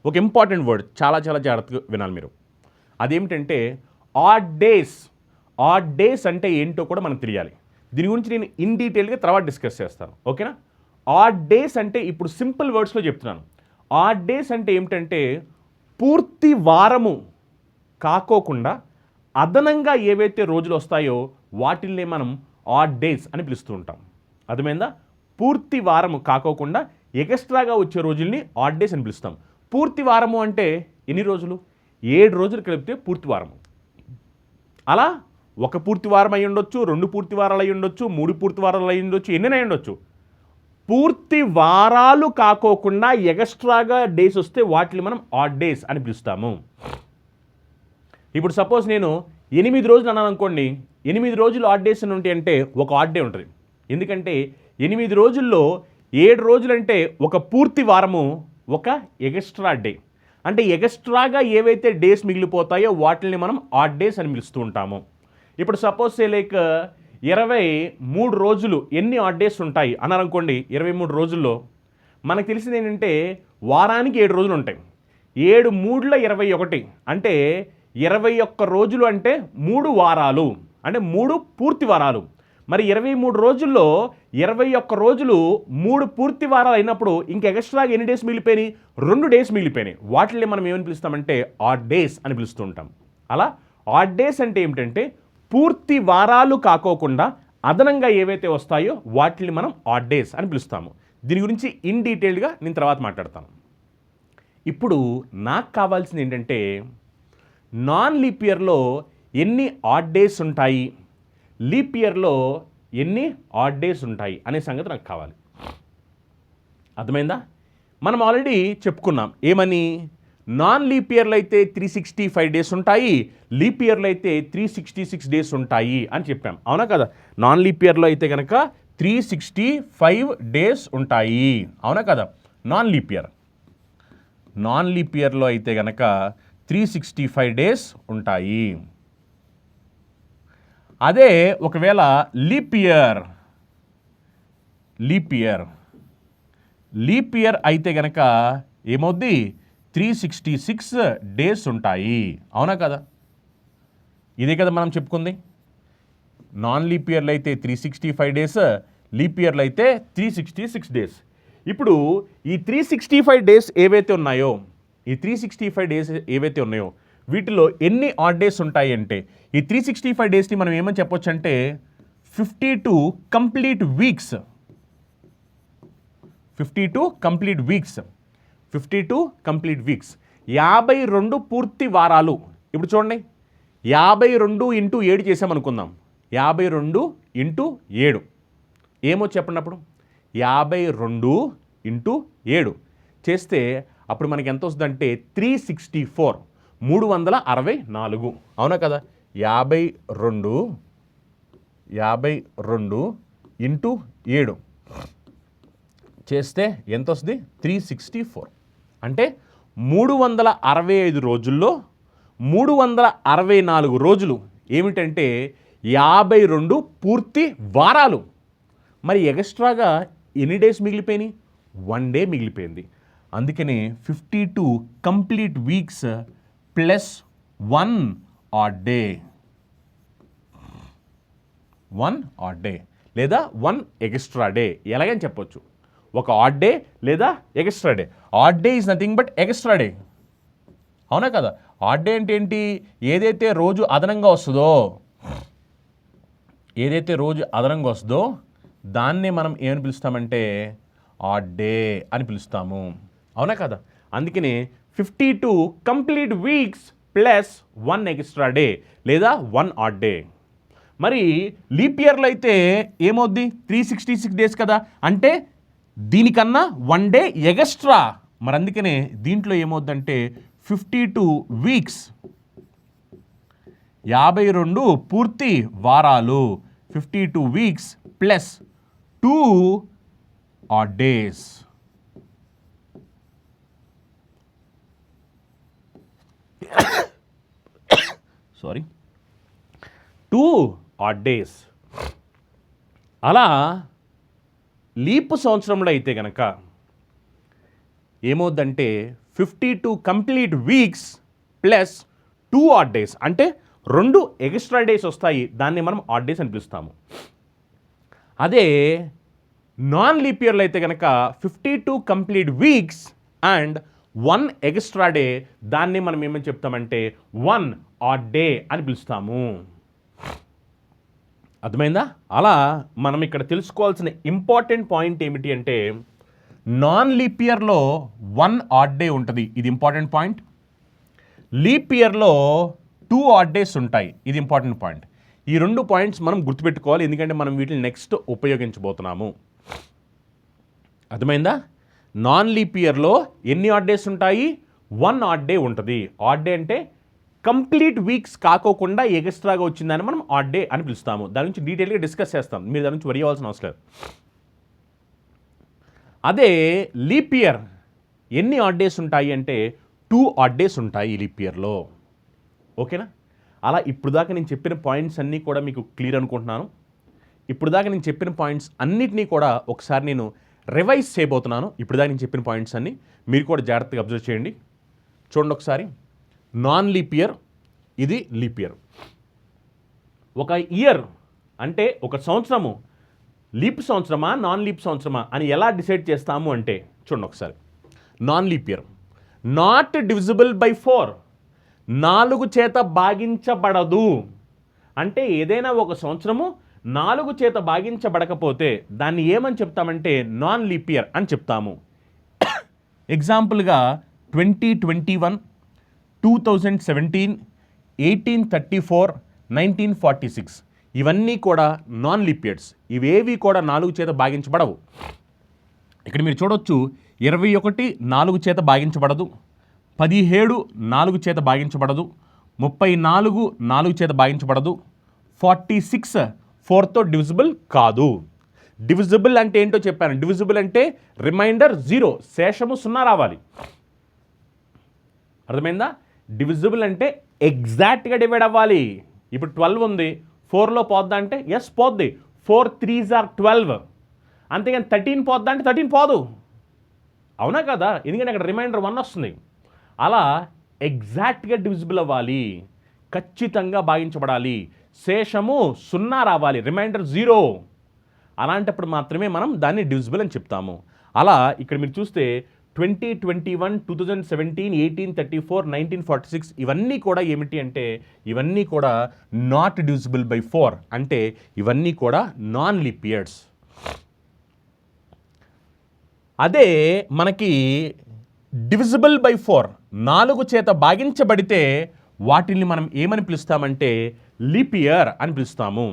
ఒక ఇంపార్టెంట్ వర్డ్, చాలా చాలా జాగ్రత్తగా వినాలి మీరు. అదేమిటంటే ఆడ్ డేస్. ఆడ్ డేస్ అంటే ఏంటో కూడా మనకు తెలియాలి. దీని గురించి నేను ఇన్ డీటెయిల్గా తర్వాత డిస్కస్ చేస్తాను. ఓకేనా? ఆడ్ డేస్ అంటే ఇప్పుడు సింపుల్ వర్డ్స్లో చెప్తున్నాను. ఆడ్ డేస్ అంటే ఏమిటంటే పూర్తి వారము కాకోకుండా అదనంగా ఏవైతే రోజులు వస్తాయో వాటిల్నే మనం ఆడ్ డేస్ అని పిలుస్తూ ఉంటాం. అర్థమైందా? పూర్తి వారము కాకోకుండా ఎక్స్ట్రాగా వచ్చే రోజుల్ని ఆడ్ డేస్ అని పిలుస్తాం. పూర్తి వారము అంటే ఎన్ని రోజులు? 7 రోజులు కలిపితే పూర్తి వారము. అలా ఒక పూర్తి వారం అయి ఉండొచ్చు, 2 పూర్తి వారాలు అయి ఉండొచ్చు, 3 పూర్తి వారాలు అయి ఉండొచ్చు, ఎన్నైనా అయి ఉండొచ్చు. పూర్తి వారాలు కాకోకుండా ఎక్స్ట్రాగా డేస్ వస్తే వాటిని మనం ఆడ్ డేస్ అని పిలుస్తాము. ఇప్పుడు సపోజ్ నేను 8 రోజులు అన్నాను అనుకోండి, 8 రోజులు ఆడ్ డేస్ అని ఉంటాయి అంటే ఒక ఆడ్ డే ఉంటుంది. ఎందుకంటే 8 రోజుల్లో 7 రోజులంటే ఒక పూర్తి వారము, ఒక ఎక్స్ట్రా డే. అంటే ఎక్స్ట్రాగా ఏవైతే డేస్ మిగిలిపోతాయో వాటిని మనం ఆడ్ డేస్ అని పిలుస్తూ ఉంటాము. ఇప్పుడు సపోజ్ లైక్ 23 రోజులు ఎన్ని ఆడ్ డేస్ ఉంటాయి అన్నారనుకోండి, 23 రోజుల్లో మనకు తెలిసింది ఏంటంటే వారానికి 7 రోజులు ఉంటాయి. 7 3 21 అంటే 21 రోజులు అంటే 3 వారాలు, అంటే 3 పూర్తి వారాలు. మరి 23 రోజుల్లో 21 రోజులు 3 పూర్తి వారాలు అయినప్పుడు ఇంకా ఎక్స్ట్రాగా ఎన్ని డేస్ మిగిలిపోయినాయి? 2 డేస్ మిగిలిపోయినాయి. వాటిని మనం ఏమని పిలుస్తామంటే ఆడ్ డేస్ అని పిలుస్తూ ఉంటాం. అలా ఆడ్ డేస్ అంటే ఏమిటంటే పూర్తి వారాలు కాకోకుండా అదనంగా ఏవైతే వస్తాయో వాటిని మనం ఆడ్ డేస్ అని పిలుస్తాము. దీని గురించి ఇన్ డీటెయిల్డ్గా నేను తర్వాత మాట్లాడతాను. ఇప్పుడు నాకు కావాల్సింది ఏంటంటే నాన్ లీప్ ఇయర్లో ఎన్ని ఆడ్ డేస్ ఉంటాయి, లీప్ ఇయర్లో ఎన్ని ఆడ్ డేస్ ఉంటాయి అనే సంగతి నాకు కావాలి. అర్థమైందా? మనం ఆల్రెడీ చెప్పుకున్నాం ఏమని, నాన్ లీప్ ఇయర్లో అయితే 365 డేస్ ఉంటాయి, లీప్ ఇయర్లో అయితే 366 డేస్ ఉంటాయి అని చెప్పాం. అవునా కదా? నాన్ లీప్ ఇయర్లో అయితే కనుక 365 డేస్ ఉంటాయి. అవునా కదా? నాన్ లీప్ ఇయర్లో అయితే కనుక 365 డేస్ ఉంటాయి. అదే ఒకవేళ లీప్ ఇయర్ అయితే కనుక ఏమవుద్ది? 366 డేస్ ఉంటాయి. అవునా కదా? ఇదే కదా మనం చెప్పుకుంది. నాన్ లీప్ ఇయర్లో అయితే 365 డేస్, లీప్ ఇయర్లో అయితే 366 డేస్. ఇప్పుడు ఈ 365 డేస్ ఏవైతే ఉన్నాయో వీటిలో ఎన్ని ఆడ్ డేస్ ఉంటాయి అంటే, ఈ 365 డేస్ని మనం ఏమని చెప్పొచ్చు అంటే 52 కంప్లీట్ వీక్స్. 52 పూర్తి వారాలు. ఇప్పుడు చూడండి, 52 ఇంటూ 7 చేసామనుకుందాం. 52 ఇంటూ 7 ఏమో చెప్పండి. అప్పుడు 52 ఇంటూ 7 చేస్తే అప్పుడు మనకి ఎంత వస్తుందంటే 364, 364. అవునా కదా? 52 ఇంటూ 7 చేస్తే ఎంత వస్తుంది? 364. అంటే 365 రోజుల్లో 364 రోజులు ఏమిటంటే 52 పూర్తి వారాలు. మరి ఎక్స్ట్రాగా ఎన్ని డేస్ మిగిలిపోయినాయి? 1 డే మిగిలిపోయింది. అందుకనే 52 complete weeks plus 1 add day. 1 add day లేదా 1 ఎక్స్ట్రా డే ఎలాగని చెప్పొచ్చు. ఒక ఆడ్ డే లేదా extra day. Add day is nothing but extra day. అవునా కదా? ఆడ్ డే అంటే ఏంటి? ఏదైతే రోజు అదనంగా వస్తుందో దాన్నే మనం ఏమని పిలుస్తామంటే ఆడ్ డే అని పిలుస్తాము. అవునా కదా? అందుకనే 52 complete weeks plus 1 extra day లేదా 1 ఆడ్ డే. మరి లీప్ ఇయర్లో అయితే ఏమవుద్ది? 366 డేస్ కదా, అంటే దీనికన్నా 1 డే ఎక్స్ట్రా. మరి అందుకనే దీంట్లో ఏమవుద్దంటే 52 వీక్స్, 52 పూర్తి వారాలు, 52 weeks plus 2 odd days. Sorry, 2 odd days. అలా లీప్ సంవత్సరంలో అయితే కనుక ఏమవుద్దంటే 52 complete weeks plus 2 odd days, అంటే 2 ఎక్స్ట్రా డేస్ వస్తాయి. దాన్ని మనం ఆడ్ డేస్ అని పిలుస్తాము. అదే నాన్ లీప్ ఇయర్లో అయితే కనుక 52 complete weeks and 1 extra day, దాన్ని మనం ఏమని చెప్తామంటే 1 ఆడ్ డే అని పిలుస్తాము. అర్థమైందా? అలా మనం ఇక్కడ తెలుసుకోవాల్సిన ఇంపార్టెంట్ పాయింట్ ఏమిటి అంటే, నాన్ లీప్ ఇయర్లో 1 ఆడ్ డే ఉంటుంది. ఇది ఇంపార్టెంట్ పాయింట్. లీప్ ఇయర్లో 2 ఆడ్ డేస్ ఉంటాయి. ఇది ఇంపార్టెంట్ పాయింట్. ఈ 2 పాయింట్స్ మనం గుర్తుపెట్టుకోవాలి, ఎందుకంటే మనం వీటిని నెక్స్ట్ ఉపయోగించబోతున్నాము. అర్థమైందా? నాన్ లీప్ ఇయర్లో ఎన్ని ఆడ్ డేస్ ఉంటాయి? 1 ఆడ్ డే ఉంటుంది. ఆడ్ డే అంటే కంప్లీట్ వీక్స్ కాకోకుండా ఎక్స్ట్రాగా వచ్చిందని మనం ఆడ్ డే అని పిలుస్తాము. దాని నుంచి డీటెయిల్గా డిస్కస్ చేస్తాం. మీరు దాని నుంచి వరి అవ్వాల్సిన అవసరం లేదు. అదే లీప్ ఇయర్ ఎన్ని ఆడ్ డేస్ ఉంటాయి అంటే 2 ఆడ్ డేస్ ఉంటాయి ఈ లీప్ ఇయర్లో. ఓకేనా? అలా ఇప్పుడు దాకా నేను చెప్పిన పాయింట్స్ అన్నీ కూడా మీకు క్లియర్ అనుకుంటున్నాను. ఇప్పుడు దాకా నేను చెప్పిన పాయింట్స్ అన్నిటినీ కూడా ఒకసారి నేను రివైజ్ చేయబోతున్నాను. ఇప్పుడు దాకా నేను చెప్పిన పాయింట్స్ అన్నీ మీరు కూడా జాగ్రత్తగా అబ్జర్వ్ చేయండి. చూడండి ఒకసారి. నాన్ లీప్ ఇయర్, ఇది లీప్ ఇయర్. ఒక ఇయర్ అంటే ఒక సంవత్సరము లీప్ సంవత్సరమా నాన్ లీప్ సంవత్సరమా అని ఎలా డిసైడ్ చేస్తాము అంటే చూడండి ఒకసారి. Non leap year not divisible by 4, 4 చేత భాగించబడదు. అంటే ఏదైనా ఒక సంవత్సరము 4 చేత భాగించబడకపోతే దాన్ని ఏమని చెప్తామంటే నాన్ లీప్ ఇయర్ అని చెప్తాము. ఎగ్జాంపుల్గా 2021, 2017, 1834, 1946 ఇవన్నీ కూడా నాన్ లీప్ ఇయర్స్. ఇవేవి కూడా 4 చేత భాగించబడవు. ఇక్కడ మీరు చూడొచ్చు 21 4 చేత భాగించబడదు, 17 4 చేత భాగించబడదు, 34 4 చేత భాగించబడదు, 46 4తో డివిజిబుల్ కాదు. డివిజిబుల్ అంటే ఏంటో చెప్పాను. డివిజిబుల్ అంటే రిమైండర్ 0, శేషము 0 రావాలి. అర్థమైందా? డివిజిబుల్ అంటే ఎగ్జాక్ట్గా డివైడ్ అవ్వాలి. ఇప్పుడు 12 ఉంది, 4లో పోద్దా అంటే ఎస్ పోద్ది. 4 3s are 12. అంతేగాని 13 పోద్దా అంటే 13 పోదు. అవునా కదా? ఎందుకంటే అక్కడ రిమైండర్ 1 వస్తుంది. అలా ఎగ్జాక్ట్గా డివిజిబుల్ అవ్వాలి, ఖచ్చితంగా భాగించబడాలి, శేషము 0 రావాలి, రిమైండర్ 0. అలాంటప్పుడు మాత్రమే మనం దాన్ని డివిజిబుల్ అని చెప్తాము. అలా ఇక్కడ మీరు చూస్తే 2021, 2017, 1834, 1946 ఇవన్నీ కూడా ఏమిటి అంటే ఇవన్నీ కూడా నాట్ డివిజిబుల్ బై 4, అంటే ఇవన్నీ కూడా నాన్ లీప్ ఇయర్స్. అదే మనకి డివిజిబుల్ బై 4 4 చేత భాగించబడితే వాటిని మనం ఏమని పిలుస్తామంటే లీప్ ఇయర్ అని పిలుస్తాము.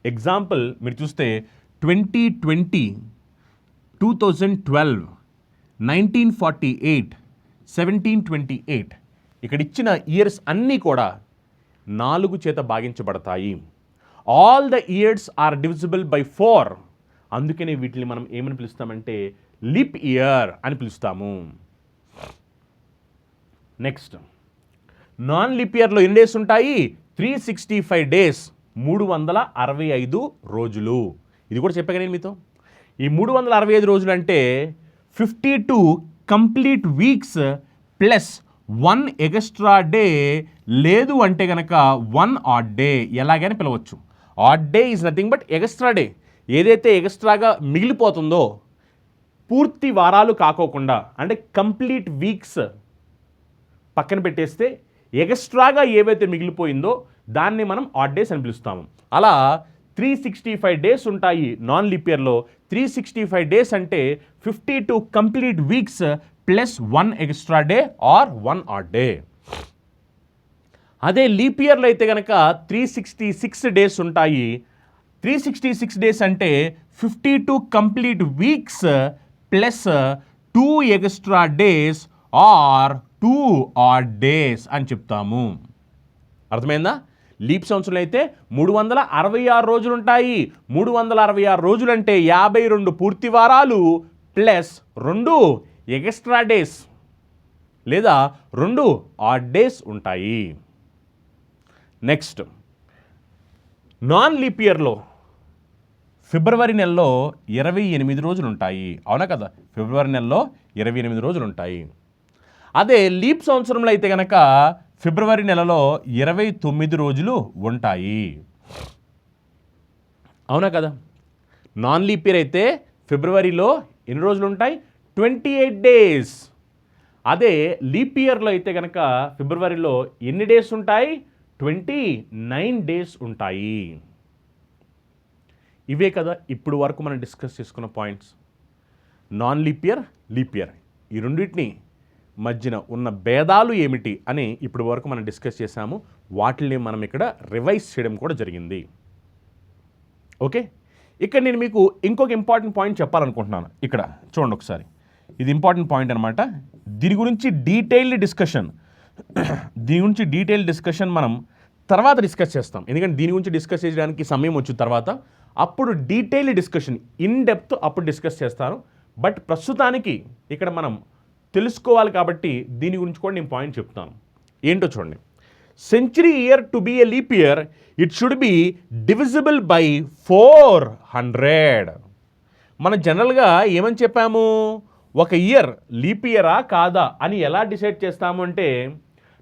ఎగ్జాంపుల్ మీరు చూస్తే 2020, 2012, 1948, 1728 ఇక్కడ ఇచ్చిన ఇయర్స్ అన్నీ కూడా 4 చేత భాగించబడతాయి. All the years are divisible by 4. అందుకనే వీటిని మనం ఏమని పిలుస్తామంటే లీప్ ఇయర్ అని పిలుస్తాము. నెక్స్ట్, నాన్ లీప్ ఇయర్లో ఎన్ని డేస్ ఉంటాయి? 365 డేస్, 365 రోజులు. ఇది కూడా చెప్పాక నేను మీతో. ఈ 365 రోజులు అంటే 52 complete weeks plus 1 extra day, లేదు అంటే కనుక 1 ఆడ్ డే, ఎలాగైనా పిలవచ్చు. Add day is nothing but extra day. ఏదైతే ఎక్స్ట్రాగా మిగిలిపోతుందో పూర్తి వారాలు కాకోకుండా, అంటే కంప్లీట్ వీక్స్ పక్కన పెట్టేస్తే ఎక్స్ట్రాగా ఏవైతే మిగిలిపోయిందో దాన్ని మనం ఆడ్ డేస్ అని పిలుస్తాము. అలా 365 డేస్ ఉంటాయి నాన్ లీప్ ఇయర్లో. 365 డేస్ అంటే 52 complete weeks plus 1 extra day or 1 add day. అదే లీప్ ఇయర్లో అయితే కనుక 366 డేస్ ఉంటాయి. 366 డేస్ అంటే 52 complete weeks plus 2 extra days or 2 odd days అని చెప్తాము. అర్థమైందా? లీప్ సంవత్సరంలో అయితే 366 రోజులు ఉంటాయి. 366 రోజులు అంటే 52 పూర్తి వారాలు ప్లస్ 2 ఎక్స్ట్రా డేస్ లేదా 2 ఆడ్ డేస్ ఉంటాయి. నెక్స్ట్, నాన్ లీప్ ఇయర్లో ఫిబ్రవరి నెలలో 28 రోజులు ఉంటాయి. అవునా కదా? ఫిబ్రవరి నెలలో 28 రోజులు ఉంటాయి. అదే లీప్ సంవత్సరంలో అయితే కనుక ఫిబ్రవరి నెలలో 29 రోజులు ఉంటాయి. అవునా కదా? నాన్ లీప్ ఇయర్ అయితే ఫిబ్రవరిలో ఎన్ని రోజులు ఉంటాయి? 28 డేస్. అదే లీప్ ఇయర్లో అయితే కనుక ఫిబ్రవరిలో ఎన్ని డేస్ ఉంటాయి? 29 డేస్ ఉంటాయి. ఇవే కదా ఇప్పుడు వరకు మనం డిస్కస్ చేసుకున్న points. Non leap year, leap year, ఈ రెండింటిని మధ్యన ఉన్న భేదాలు ఏమిటి అని ఇప్పుడు వరకు మనం డిస్కస్ చేశాము. వాటిని మనం ఇక్కడ రివైజ్ చేయడం కూడా జరిగింది. ఓకే, ఇక్కడ నేను మీకు ఇంకొక ఇంపార్టెంట్ పాయింట్ చెప్పాలనుకుంటున్నాను. ఇక్కడ చూడండి ఒకసారి, ఇది ఇంపార్టెంట్ పాయింట్ అనమాట. దీని గురించి డీటెయిల్డ్ డిస్కషన్ మనం తర్వాత డిస్కస్ చేస్తాం. ఎందుకంటే దీని గురించి డిస్కస్ చేయడానికి సమయం వచ్చిన తర్వాత అప్పుడు డీటెయిల్డ్ డిస్కషన్, ఇన్ డెప్త్ అప్పుడు డిస్కస్ చేస్తాను. బట్ ప్రస్తుతానికి ఇక్కడ మనం తెలుసుకోవాలి కాబట్టి దీని గురించి కూడా నేను పాయింట్ చెప్తాను. ఏంటో చూడండి. Century year to be a leap year it should be divisible by 400. మనం జనరల్గా ఏమని చెప్పాము? ఒక ఇయర్ లీప్ ఇయరా కాదా అని ఎలా డిసైడ్ చేస్తాము అంటే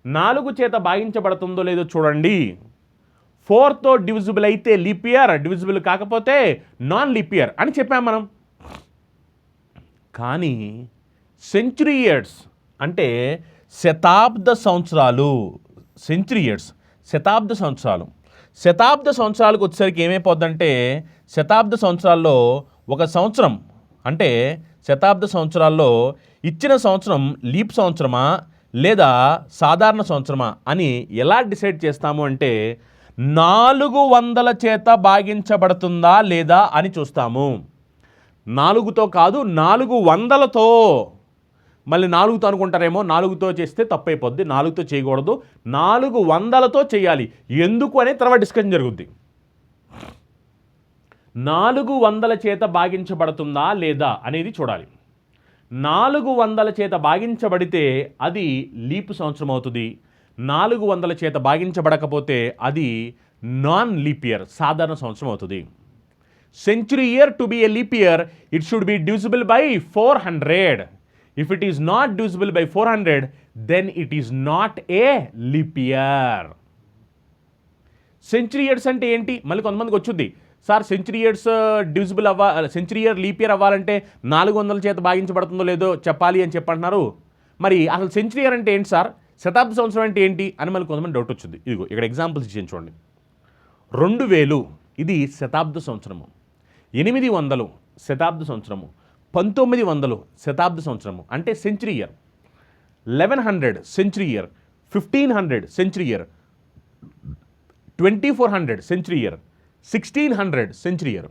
4 చేత భాగించబడుతుందో లేదో చూడండి. 4తో డివిజిబుల్ అయితే లీప్ ఇయర్, డివిజిబుల్ కాకపోతే నాన్ లీప్ ఇయర్ అని చెప్పాము మనం. కానీ సెంచురీ ఇయర్స్ అంటే శతాబ్ద సంవత్సరాలు. సెంచురీ ఇయర్స్ శతాబ్ద సంవత్సరాలు. శతాబ్ద సంవత్సరాలకు వచ్చేసరికి ఏమైపోద్దంటే శతాబ్ద సంవత్సరాల్లో ఒక సంవత్సరం అంటే శతాబ్ద సంవత్సరాల్లో ఇచ్చిన సంవత్సరం లీప్ సంవత్సరమా లేదా సాధారణ సంవత్సరమా అని ఎలా డిసైడ్ చేస్తాము అంటే 400 చేత భాగించబడుతుందా లేదా అని చూస్తాము. 4తో కాదు, 400తో. మళ్ళీ 4తో అనుకుంటారేమో, 4తో చేస్తే తప్పైపోద్ది, 4తో చేయకూడదు, 400తో చేయాలి. ఎందుకు అనే తర్వాత డిస్కషన్ జరుగుద్ది. 400 చేత భాగించబడుతుందా లేదా అనేది చూడాలి. 400 చేత భాగించబడితే అది లీప్ సంవత్సరం అవుతుంది. 400 చేత భాగించబడకపోతే అది నాన్ లీప్ ఇయర్, సాధారణ సంవత్సరం అవుతుంది. Century year to be A leap year it should be divisible by 400. If it is not divisible by 400, then it is not a leap year. Century years అంటే ఏంటి? మళ్ళీ కొంతమందికి వచ్చుద్ది, sir century years divisible century year leap year అవ్వాలంటే 400 చేత భాగించబడుతుందో లేదో చెప్పాలి అని చెప్పంటున్నారు. మరి అసలు సెంచురీ ఇయర్ అంటే ఏంటి సార్, శతాబ్ద సంవత్సరం అంటే ఏంటి అని మళ్ళీ కొంతమంది డౌట్ వచ్చింది. ఇదిగో ఇక్కడ ఎగ్జాంపుల్స్ ఇచ్చి చూడండి. 2000 ఇది శతాబ్ద సంవత్సరము, 800 శతాబ్ద సంవత్సరము, 1900 శతాబ్ద సంవత్సరము అంటే century year, 1100 century year, 1500 century year, 2400 century year, 1600 century year.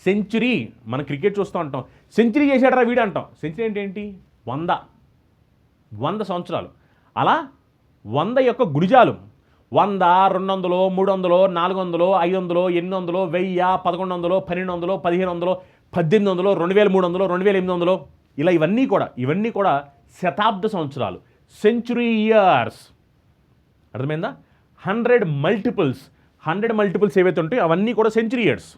Century మన క్రికెట్ చూస్తూ ఉంటాం, సెంచురీ చేశాడరా వీడు అంటాం. సెంచురీ అంటే ఏంటి? 100 సంవత్సరాలు. అలా 100 యొక్క గుణిజాలు 100, 200, 300, 400, 500, 800, 1000, 1100, 1200, 1500, 1800, 2300, 2800 ఇలా ఇవన్నీ కూడా శతాబ్ద సంవత్సరాలు, సెంచురీ ఇయర్స్. అర్థమైందా? 100 మల్టిపుల్స్ ఏవైతే ఉంటాయో అవన్నీ కూడా సెంచురీ ఇయర్స్.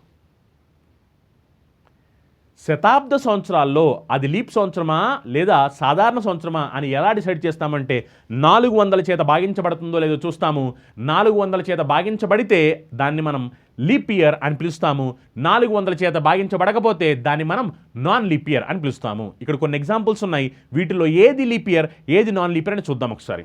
శతాబ్ద సంవత్సరాల్లో అది లీప్ సంవత్సరమా లేదా సాధారణ సంవత్సరమా అని ఎలా డిసైడ్ చేస్తామంటే 400 చేత భాగించబడుతుందో లేదో చూస్తాము. 400 చేత భాగించబడితే దాన్ని మనం లీప్ ఇయర్ అని పిలుస్తాము. 400 చేత భాగించబడకపోతే దాన్ని మనం నాన్ లీప్ ఇయర్ అని పిలుస్తాము. ఇక్కడ కొన్ని ఎగ్జాంపుల్స్ ఉన్నాయి, వీటిలో ఏది లీప్ ఇయర్ ఏది నాన్ లీప్ ఇయర్ అని చూద్దాం ఒకసారి.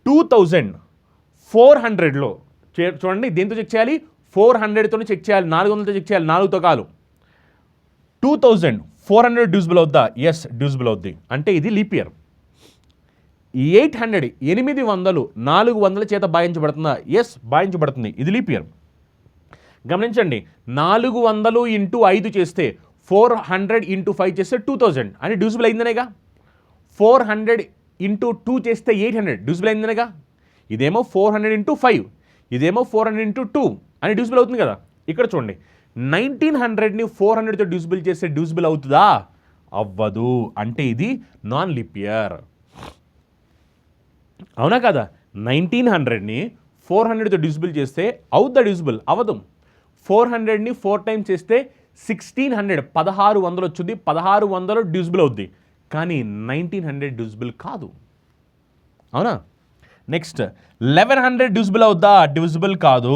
2400లో చూడండి, దేంతో చెక్ చేయాలి? 400తోనే చెక్ చేయాలి, 400తో చెక్ చేయాలి, 4తో కాదు. 2400 డ్యూజిబుల్ అవుద్దా? ఎస్, డ్యూజిబుల్ అవుద్ది, అంటే ఇది లీప్ ఇయర్. 800 400 చేత భాగించబడుతుందా? ఎస్, భాగించబడుతుంది, ఇది లీప్ ఇయర్. గమనించండి, 400 ఇంటూ 5 చేస్తే 400 ఇంటూ 5 చేస్తే 2000 అని డ్యూజిబుల్ అయిందనేగా. 400 ఇంటూ 2 చేస్తే 800 డ్యూజిబుల్ అయిందనేగా. ఇదేమో 400 ఇంటూ 5, ఇదేమో 400 ఇంటూ 2 అని డ్యూజిబుల్ అవుతుంది కదా. ఇక్కడ చూడండి, 1900ని 400తో డ్యూజిబుల్ చేస్తే డ్యూజిబుల్ అవుతుందా? అవ్వదు, అంటే ఇది నాన్ లీప్ ఇయర్. అవునా కదా? 1900ని 400తో డ్యూజిబుల్ చేస్తే అవుద్దా డ్యూజిబుల్? అవ్వదు. 400ని 4 టైమ్స్ చేస్తే 1600 1600 వచ్చింది, 1600 డ్యూజిబుల్ అవుద్ది, కానీ 1900 డ్యూజిబుల్ కాదు. అవునా? నెక్స్ట్ 1100 డ్యూజిబుల్ అవుద్దా? డ్యూజిబుల్ కాదు.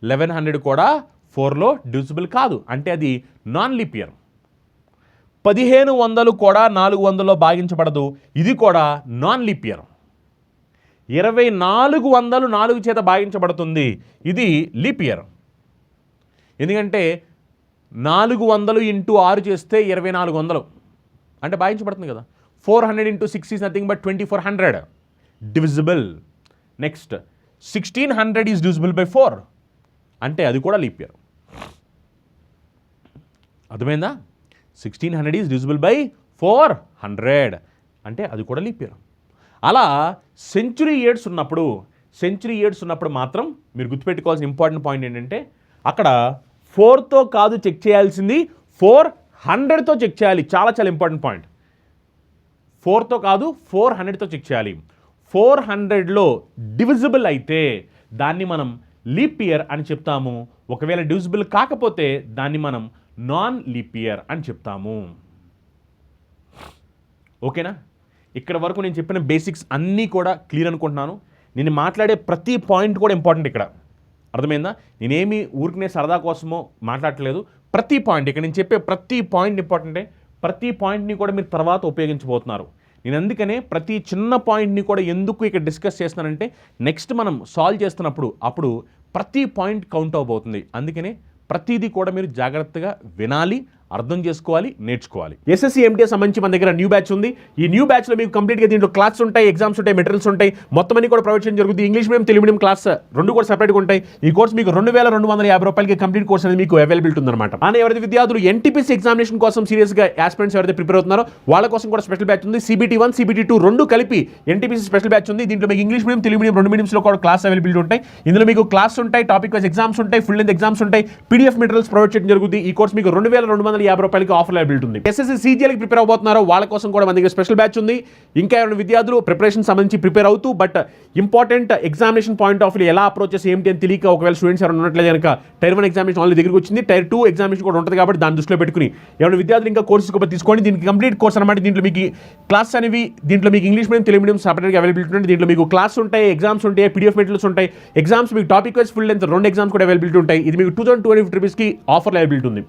1100 కూడా 4లో డ్యూజిబుల్ కాదు, అంటే అది నాన్ లీప్ ఇయర్. 1500 కూడా 400లో భాగించబడదు, ఇది కూడా నాన్ లీప్ ఇయర్. 2400 4 చేత భాగించబడుతుంది, ఇది లీప్ ఇయర్. ఎందుకంటే 400 ఇంటూ 6 చేస్తే 2400 అంటే భాగించబడుతుంది కదా. 400 into 6 is nothing but 2400, divisible. Next 1600 is divisible by 4, అంటే అది కూడా లీప్ ఇయర్. అర్థమైందా? 1600 ఈజ్ డివిజిబుల్ బై 400, అంటే అది కూడా లీప్ ఇయర్. అలా సెంచురీ ఇయర్స్ ఉన్నప్పుడు మాత్రం మీరు గుర్తుపెట్టుకోవాల్సిన ఇంపార్టెంట్ పాయింట్ ఏంటంటే, అక్కడ 4తో కాదు చెక్ చేయాల్సింది, 400తో చెక్ చేయాలి. చాలా చాలా ఇంపార్టెంట్ పాయింట్. 4తో కాదు 400తో చెక్ చేయాలి. 400లో డివిజిబుల్ అయితే దాన్ని మనం లీప్ ఇయర్ అని చెప్తాము. ఒకవేళ డివిజిబుల్ కాకపోతే దాన్ని మనం నాన్ లీప్ ఇయర్ అని చెప్తాము. ఓకేనా? ఇక్కడ వరకు నేను చెప్పిన బేసిక్స్ అన్నీ కూడా క్లియర్ అనుకుంటున్నాను. నేను మాట్లాడే ప్రతి పాయింట్ కూడా ఇంపార్టెంట్ ఇక్కడ. అర్థమైందా? నేనేమి ఊరికనే సరదా కోసమో మాట్లాడట్లేదు. ప్రతి పాయింట్, ఇక్కడ నేను చెప్పే ప్రతి పాయింట్ ఇంపార్టెంటే. ప్రతి పాయింట్ని కూడా మీరు తర్వాత ఉపయోగించబోతున్నారు. నేను అందుకనే ప్రతి చిన్న పాయింట్ని కూడా ఎందుకు ఇక్కడ డిస్కస్ చేస్తున్నానంటే, నెక్స్ట్ మనం సాల్వ్ చేస్తున్నప్పుడు అప్పుడు ప్రతి పాయింట్ కౌంట్ అవబోతుంది. అందుకనే ప్రతిదీ కూడా మీరు జాగ్రత్తగా వినాలి, అర్థం చేసుకోవాలి, నేర్చుకోవాలి. ఎస్ఎస్సి ఎంటీఎస్ సంబంధించి మన దగ్గర న్యూ బ్యాచ్ ఉంది. ఈ న్యూ బ్యాచ్లో మీకు కంప్లీట్గా దీంట్లో క్లాస్ ఉంటాయి, ఎగ్జామ్స్ ఉంటాయి, మెటీరియల్స్ ఉంటాయి, మొత్తం అన్ని కూడా ప్రొవైడ్ చేయడం జరుగుతుంది. English medium, Telugu medium class రెండు కూడా సెపరేట్గా ఉంటాయి. ఈ కోర్స్ మీకు 2250 రూపాయలకి కంప్లీట్ కోర్స్ అనేది మీకు అవైలబిలిటీ ఉందన్నమాట. అని ఎవరైతే విద్యార్థులు ఎన్టీపీసీ ఎగ్జామినేషన్ కోసం సీరియస్గా ఆస్పిరెంట్స్ ఎవరైతే ప్రిపేర్ అవుతున్నారో వాళ్ళ కోసం కూడా స్పెషల్ బ్యాచ్ ఉంది. CBT 1, CBT 2 రెండు కలిపి ఎన్టీపీసీ స్పెషల్ బ్యాచ్ ఉంది. దీంట్లో మీకు ఇంగ్లీష్ మీడియం, తెలుగు మీడియం రెండు మీడియంస్లో కూడా క్లాస్ అవైలబిలిటీ ఉంటాయి. ఇందులో మీకు క్లాస్ ఉంటాయి, టాపిక్ వైజ్ ఎగ్జామ్స్ ఉంటాయి, ఫుల్ లెంత్ ఎగ్జామ్స్ ఉంటాయి, పీడిఎఫ్ మెటీరియల్స్ ప్రొవైడ్ చేయడం జరుగుతుంది. ఈ కోర్స్ మీకు 2250 రూపాయలకి ఆఫర్ అవైలబిలిటీ ఉంది. ఎస్ఎస్సి CGLకి ప్రిపేర్ అవబోతున్నారో వాళ్ళ కోసం కూడా మన దగ్గర స్పెషల్ బ్యాచ్ ఉంది. ఇంకా ఎవరైనా విద్యార్థులు ప్రిపరేషన్ సంబంధించి ప్రిపేర్ అవుతూ but important examination point of view ఎలా అప్రోచెస్ ఏంటి అని తెలియక ఒకవేళ స్టూడెంట్స్ ఎవరైనా ఉన్నట్లయితే కనుక టైర్ 1 ఎగ్జామినేషన్ ఆల్రెడీ దగ్గరికి వచ్చింది, టైర్ 2 ఎగ్జామినేషన్ కూడా ఉంటుంది కాబట్టి దాన్ని దృష్టిలో పెట్టుకుని ఎవరైనా విద్యార్థులు ఇంకా కోర్సెస్ కూడా తీసుకోండి. దీనికి కంప్లీట్ కోర్స్ అనమాట. దీంట్లో మీకు క్లాస్ అనేవి దీంట్లో మీకు ఇంగ్లీష్ మీడియం, తెలుగు మీడియం సపరేట్గా అవైలబిలిటీ ఉంటుంది. దీంట్లో మీకు క్లాస్ ఉంటాయి, ఎగ్జామ్స్ ఉంటాయి, పీడిఎఫ్ మెటీరియల్స్ ఉంటాయి. ఎగ్జామ్స్ మీకు టాపిక్ వైజ్ ఫుల్ లెంత్ రెండు ఎగ్జామ్స్ కూడా అవైలబిలిటీ ఉంటాయి. ఇది మీకు 2250 రూపీస్కి ఆఫర్ అవైలబిలిటీ ఉంది.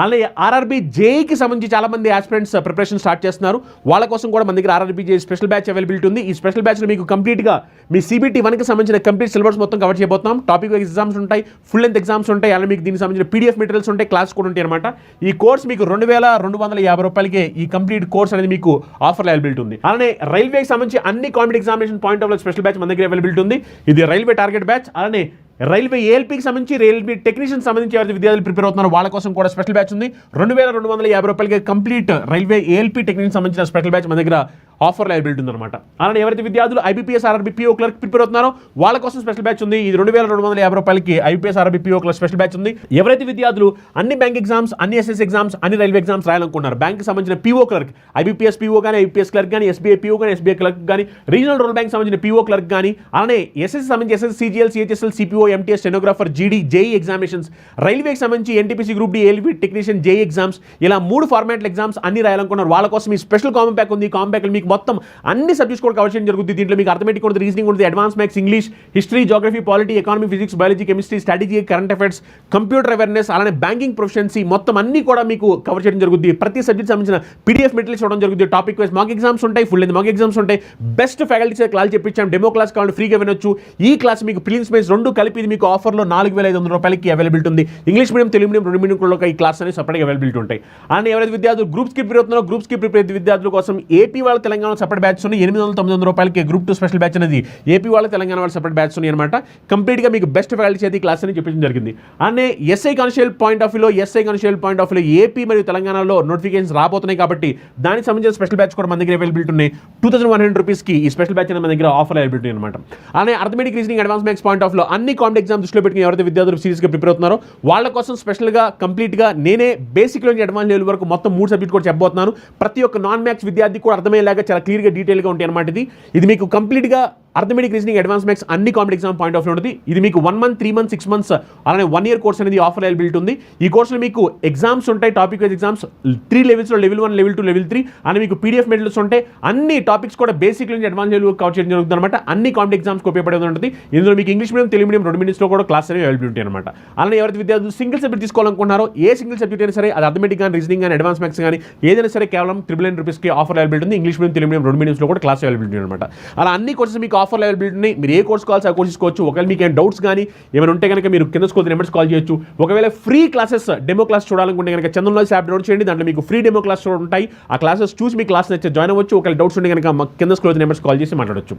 అలాగే ఆర్ఆర్బీ జేఈకి సంబంధించి చాలా మంది ఆస్పిరెంట్స్ ప్రిపరేషన్ స్టార్ట్ చేస్తున్నారు. వాళ్ళ కోసం కూడా మన దగ్గర RRB JEE special batch availability ఉంది. ఈ స్పెషల్ బ్యాచ్లో మీకు కంప్లీట్గా మీ CBT 1కి సంబంధించిన కంప్లీట్ సిలబస్ మొత్తం కవర్ చేయబోతున్నాం. టాపిక్ వైజ్ ఎగ్జామ్స్ ఉంటాయి, ఫుల్ లెంత్ ఎగ్జామ్స్ ఉంటాయి, అలాగే మీకు దీనికి సంబంధించిన పీడిఎఫ్ మెటీరియల్స్ ఉంటాయి, క్లాస్ కూడా ఉంటాయి అనమాట. ఈ కోర్స్ మీకు 2250 రూపాయలకే ఈ కంప్లీట్ కోర్స్ అనేది మీకు ఆఫర్ అవైలబిలిటీ ఉంది. అలానే రైల్వేకి సంబంధించి అన్ని competitive examination point of special batch మన దగ్గర అవైలబిలిటీ ఉంది. ఇది రైల్వే టార్గెట్ బ్యాచ్. అలానే రైల్వే ఏఎల్పీకి సంబంధించి, రైల్వే టెక్నీషియన్ సంబంధించి ఎవరైతే విద్యార్థులు ప్రిపేర్ అవుతున్నారో వాళ్ళ కోసం కూడా స్పెషల్ బ్యాచ్ ఉంది. 2250 రూపాయలకి కంప్లీట్ రైల్వే ఏఎల్పీ టెక్నీషియన్ సంబంధించిన స్పెషల్ బ్యాచ్ మన దగ్గర ఆఫర్ అవైలబిలిటీ ఉందన్నమాట. అలానే ఎవరైతే విద్యార్థులు IBPS RRB PO clerk prepare అవుతున్నారో వాళ్ళ కోసం స్పెషల్ బ్యాచ్ ఉంది. ఇది 2250 రూపాయలకి IBPS RRB PO clerk special batch ఉంది. ఎవరైతే విద్యార్థులు అన్ని బ్యాంక్ ఎగ్జామ్స్, అన్ని SS ఎగ్జామ్స్, అన్ని రైల్వే ఎగ్జామ్స్ రాయాలనుకున్నారు, బ్యాంక్ సంబంధించిన PO క్లర్క్, IBPS PO కానీ, IBPS క్లర్క్ కానీ, SBI PO కానీ, SBI క్లర్క్ కానీ, రీజనల్ రూరల్ బ్యాంక్ సంబంధించిన PO క్లర్క్ కానీ, అలానే SSC సంబంధించి SSC CGL CHSL CPO MTS stenographer GD JEE examinations, రైల్వేకి సంబంధించి NTPC group D ALV technician JEE exams, ఇలా 3 ఫార్మాట్ల ఎగ్జామ్స్ అన్ని రాయాలనుకున్నారు వాళ్ళ కోసం ఈ స్పెషల్ కాంబో ప్యాక్ ఉంది. కాంబో ప్యాక్ మీకు మొత్తం అన్ని సబ్జెక్ట్స్ కూడా కవర్ చేయడం జరుగుతుంది. దీంట్లో మీకు అర్థమెటిక్ ఉంటుంది, రీజనింగ్ ఉంటుంది, advance maths, English, history, geography, polity, economy, physics, biology, chemistry, strategy, current affairs, computer awareness, అలానే బ్యాంకింగ్ ప్రొఫెషన్సీ మొత్తం అన్ని కూడా మీకు కవర్ చేయడం జరుగుతుంది. ప్రతి సబ్జెక్ట్ సంబంధించిన పీడిఎఫ్ మెటీరియల్స్ ఇవ్వడం జరుగుతుంది. టాపిక్ వైజ్ మాక్ ఎగ్జామ్స్ ఉంటాయి, ఫుల్ లెంత్ మాక్ ఎగ్జామ్స్ ఉంటాయి. బెస్ట్ ఫ్యాకల్టీస్ క్లాస్ చెప్పించాం. డెమో క్లాస్ కావాలి ఫ్రీగా వినొచ్చు. ఈ క్లాస్ మీకు ప్రిలిమ్స్ మెయిన్స్ రెండు కలిపి ఇది మీకు ఆఫర్లో 4500 రూపాయలకి అవైలబిలిటీ ఉంది. ఇంగ్లీష్ మీడియం, తెలుగు మీడియం రెండు మీడియం ఈ క్లాస్ అనేది సపరేట్గా అవైలబిలిటీ ఉంటాయి. అలానే ఎవరైతే విద్యార్థులు గ్రూప్స్కి ప్రిపేర్ అవుతున్నారో గ్రూప్స్కి ప్రిపేర్ అయితే విద్యార్థుల కోసం ఏపీ వాళ్ళ తెలంగాణ సపరేట్ బ్యాచ్ ఉన్నాయి. 800-900 రూపాయలకి గ్రూప్ 2 స్పెషల్ బ్యాచ్ అనేది ఏపీ వాళ్ళ తెలంగాణ వాళ్ళ సపరేట్ బ్యాచ్ ఉన్నాయి అనమాట. కంప్లీట్గా మీకు బెస్ట్ ఫ్యాకల్టీ చేతి క్లాస్ అని చెప్పించడం జరిగింది. అలానే ఎస్ఐ కానిస్టేబుల్ పాయింట్ ఆఫ్ వ్యూలో ఏపీ మరియు తెలంగాణలో నోటిఫికేషన్స్ రాబోతున్నాయి కాబట్టి దానికి సంబంధించిన స్పెషల్ బ్యాచ్ కూడా మన దగ్గర అవైలబిలిటీ ఉన్నాయి. 2100 రూపీస్కి ఈ స్పెషల్ బ్యాచ్ అనేది మన దగ్గర ఆఫర్ అవైలబిలిటీ అనమాట. అలానే arithmetic, reasoning, advance maths point of వ్యూలో అన్ని కాంపిటేటివ్ ఎగ్జామ్స్ దృష్టిలో పెట్టుకుని ఎవరైతే విద్యార్థులు సీరియస్గా ప్రిపేర్ అవుతున్నారో వాళ్ళ కోసం స్పెషల్గా కంప్లీట్గా నేనే బేసిక్ నుంచి అడ్వాన్స్ లెవెల్ వరకు మొత్తం 3 సబ్జెక్ట్ కూడా చెప్పబోతున్నాను. ప్రతి ఒక్క నాన్ మ్యాథ్స్ విద్యార్థి కూడా అర్థమయ్యేలాగా చాలా క్లియర్గా డీటెయిల్గా ఉంటాయి అనమాట. ఇది మీకు కంప్లీట్గా అర్థమెటిక్, రీజనింగ్, అడ్వాన్స్ మ్యాథ్స్ అన్ని competitive exam point of view ఉంటుంది. ఇది మీకు 1 month, 3 months, 6 months అలానే 1 year కోర్స్ అనేది ఆఫర్ అవైలబిలిటీ ఉంది. ఈ కోర్సులో మీకు ఎగ్జామ్స్ ఉంటాయి, టాపిక్ వైజ్ ఎగ్జామ్స్ 3 లెవెల్స్లో, లెవెల్ 1, లెవెల్ 2, లెవెల్ 3 అని మీకు పీడిఎఫ్ మెటీరియల్స్ ఉంటాయి. అన్ని టాపిక్స్ కూడా బేసిక్ నుంచి అడ్వాన్స్ లెవెల్ కవర్ చేయడం జరుగుతుంది అనమాట. అన్ని కాంపిటేటివ్ ఎగ్జామ్స్కి ఉపయోగపడే ఉంటుంది. ఇందులో మీకు ఇంగ్లీష్ మీడియం, తెలుగు మీడియం రెండు మీడియంస్లో కూడా క్లాస్ అనేవి అవైలబిలిటీ అనమాట. అలానే ఎవరైతే విద్యార్థులు సింగిల్ సబ్జెక్ట్ తీసుకోవాలనుకుంటున్నారో ఏ సింగిల్ సబ్జెక్ట్ అయినా సరే, అది అర్థమెటిక్ కానీ, రీజనింగ్ కానీ, అడ్వాన్స్ మ్యాథ్స్ కానీ ఏదైనా సరే కేవలం 999 రూపీస్కి ఆఫర్ అవైలబిలిటీ ఉంది. ఇంగ్లీష్ మీడియం, తెలుగు మీడియం రెండు మీడియంస్లో కూడా క్లాస్ అవైలబిలిటీ అనమాట. అలా అన్ని కోర్సెస్ మీకు ఆఫర్ అవైలబిలిటీ ఉన్నాయి. మీరు ఏ కోర్స్ కావాల్సి ఆ కోర్స్ తీసుకోవచ్చు. ఒకవేళ మీకు ఏమైనా డౌట్స్ కానీ ఏమైనా ఉంటే కనుక మీరు కింద స్కూల్ నెంబర్స్ కాల్ చేయొచ్చు. ఒకవేళ ఫ్రీ క్లాసెస్, డెమో క్లాస్ చూడాలనుకుంటే కనుక చందన్ లాయ్స్ యాప్ డౌన్లోడ్ చేయండి. దాంట్లో మీకు ఫ్రీ డెమో క్లాస్ ఉంటాయి. ఆ క్లాసెస్ చూసి మీ క్లాస్ నచ్చే జాయిన్ అవ్వచ్చు. ఒకవేళ డౌట్స్ ఉంటే కనుక కింద స్కూల్ నెంబర్స్ కాల్ చేసి మాట్లాడొచ్చు.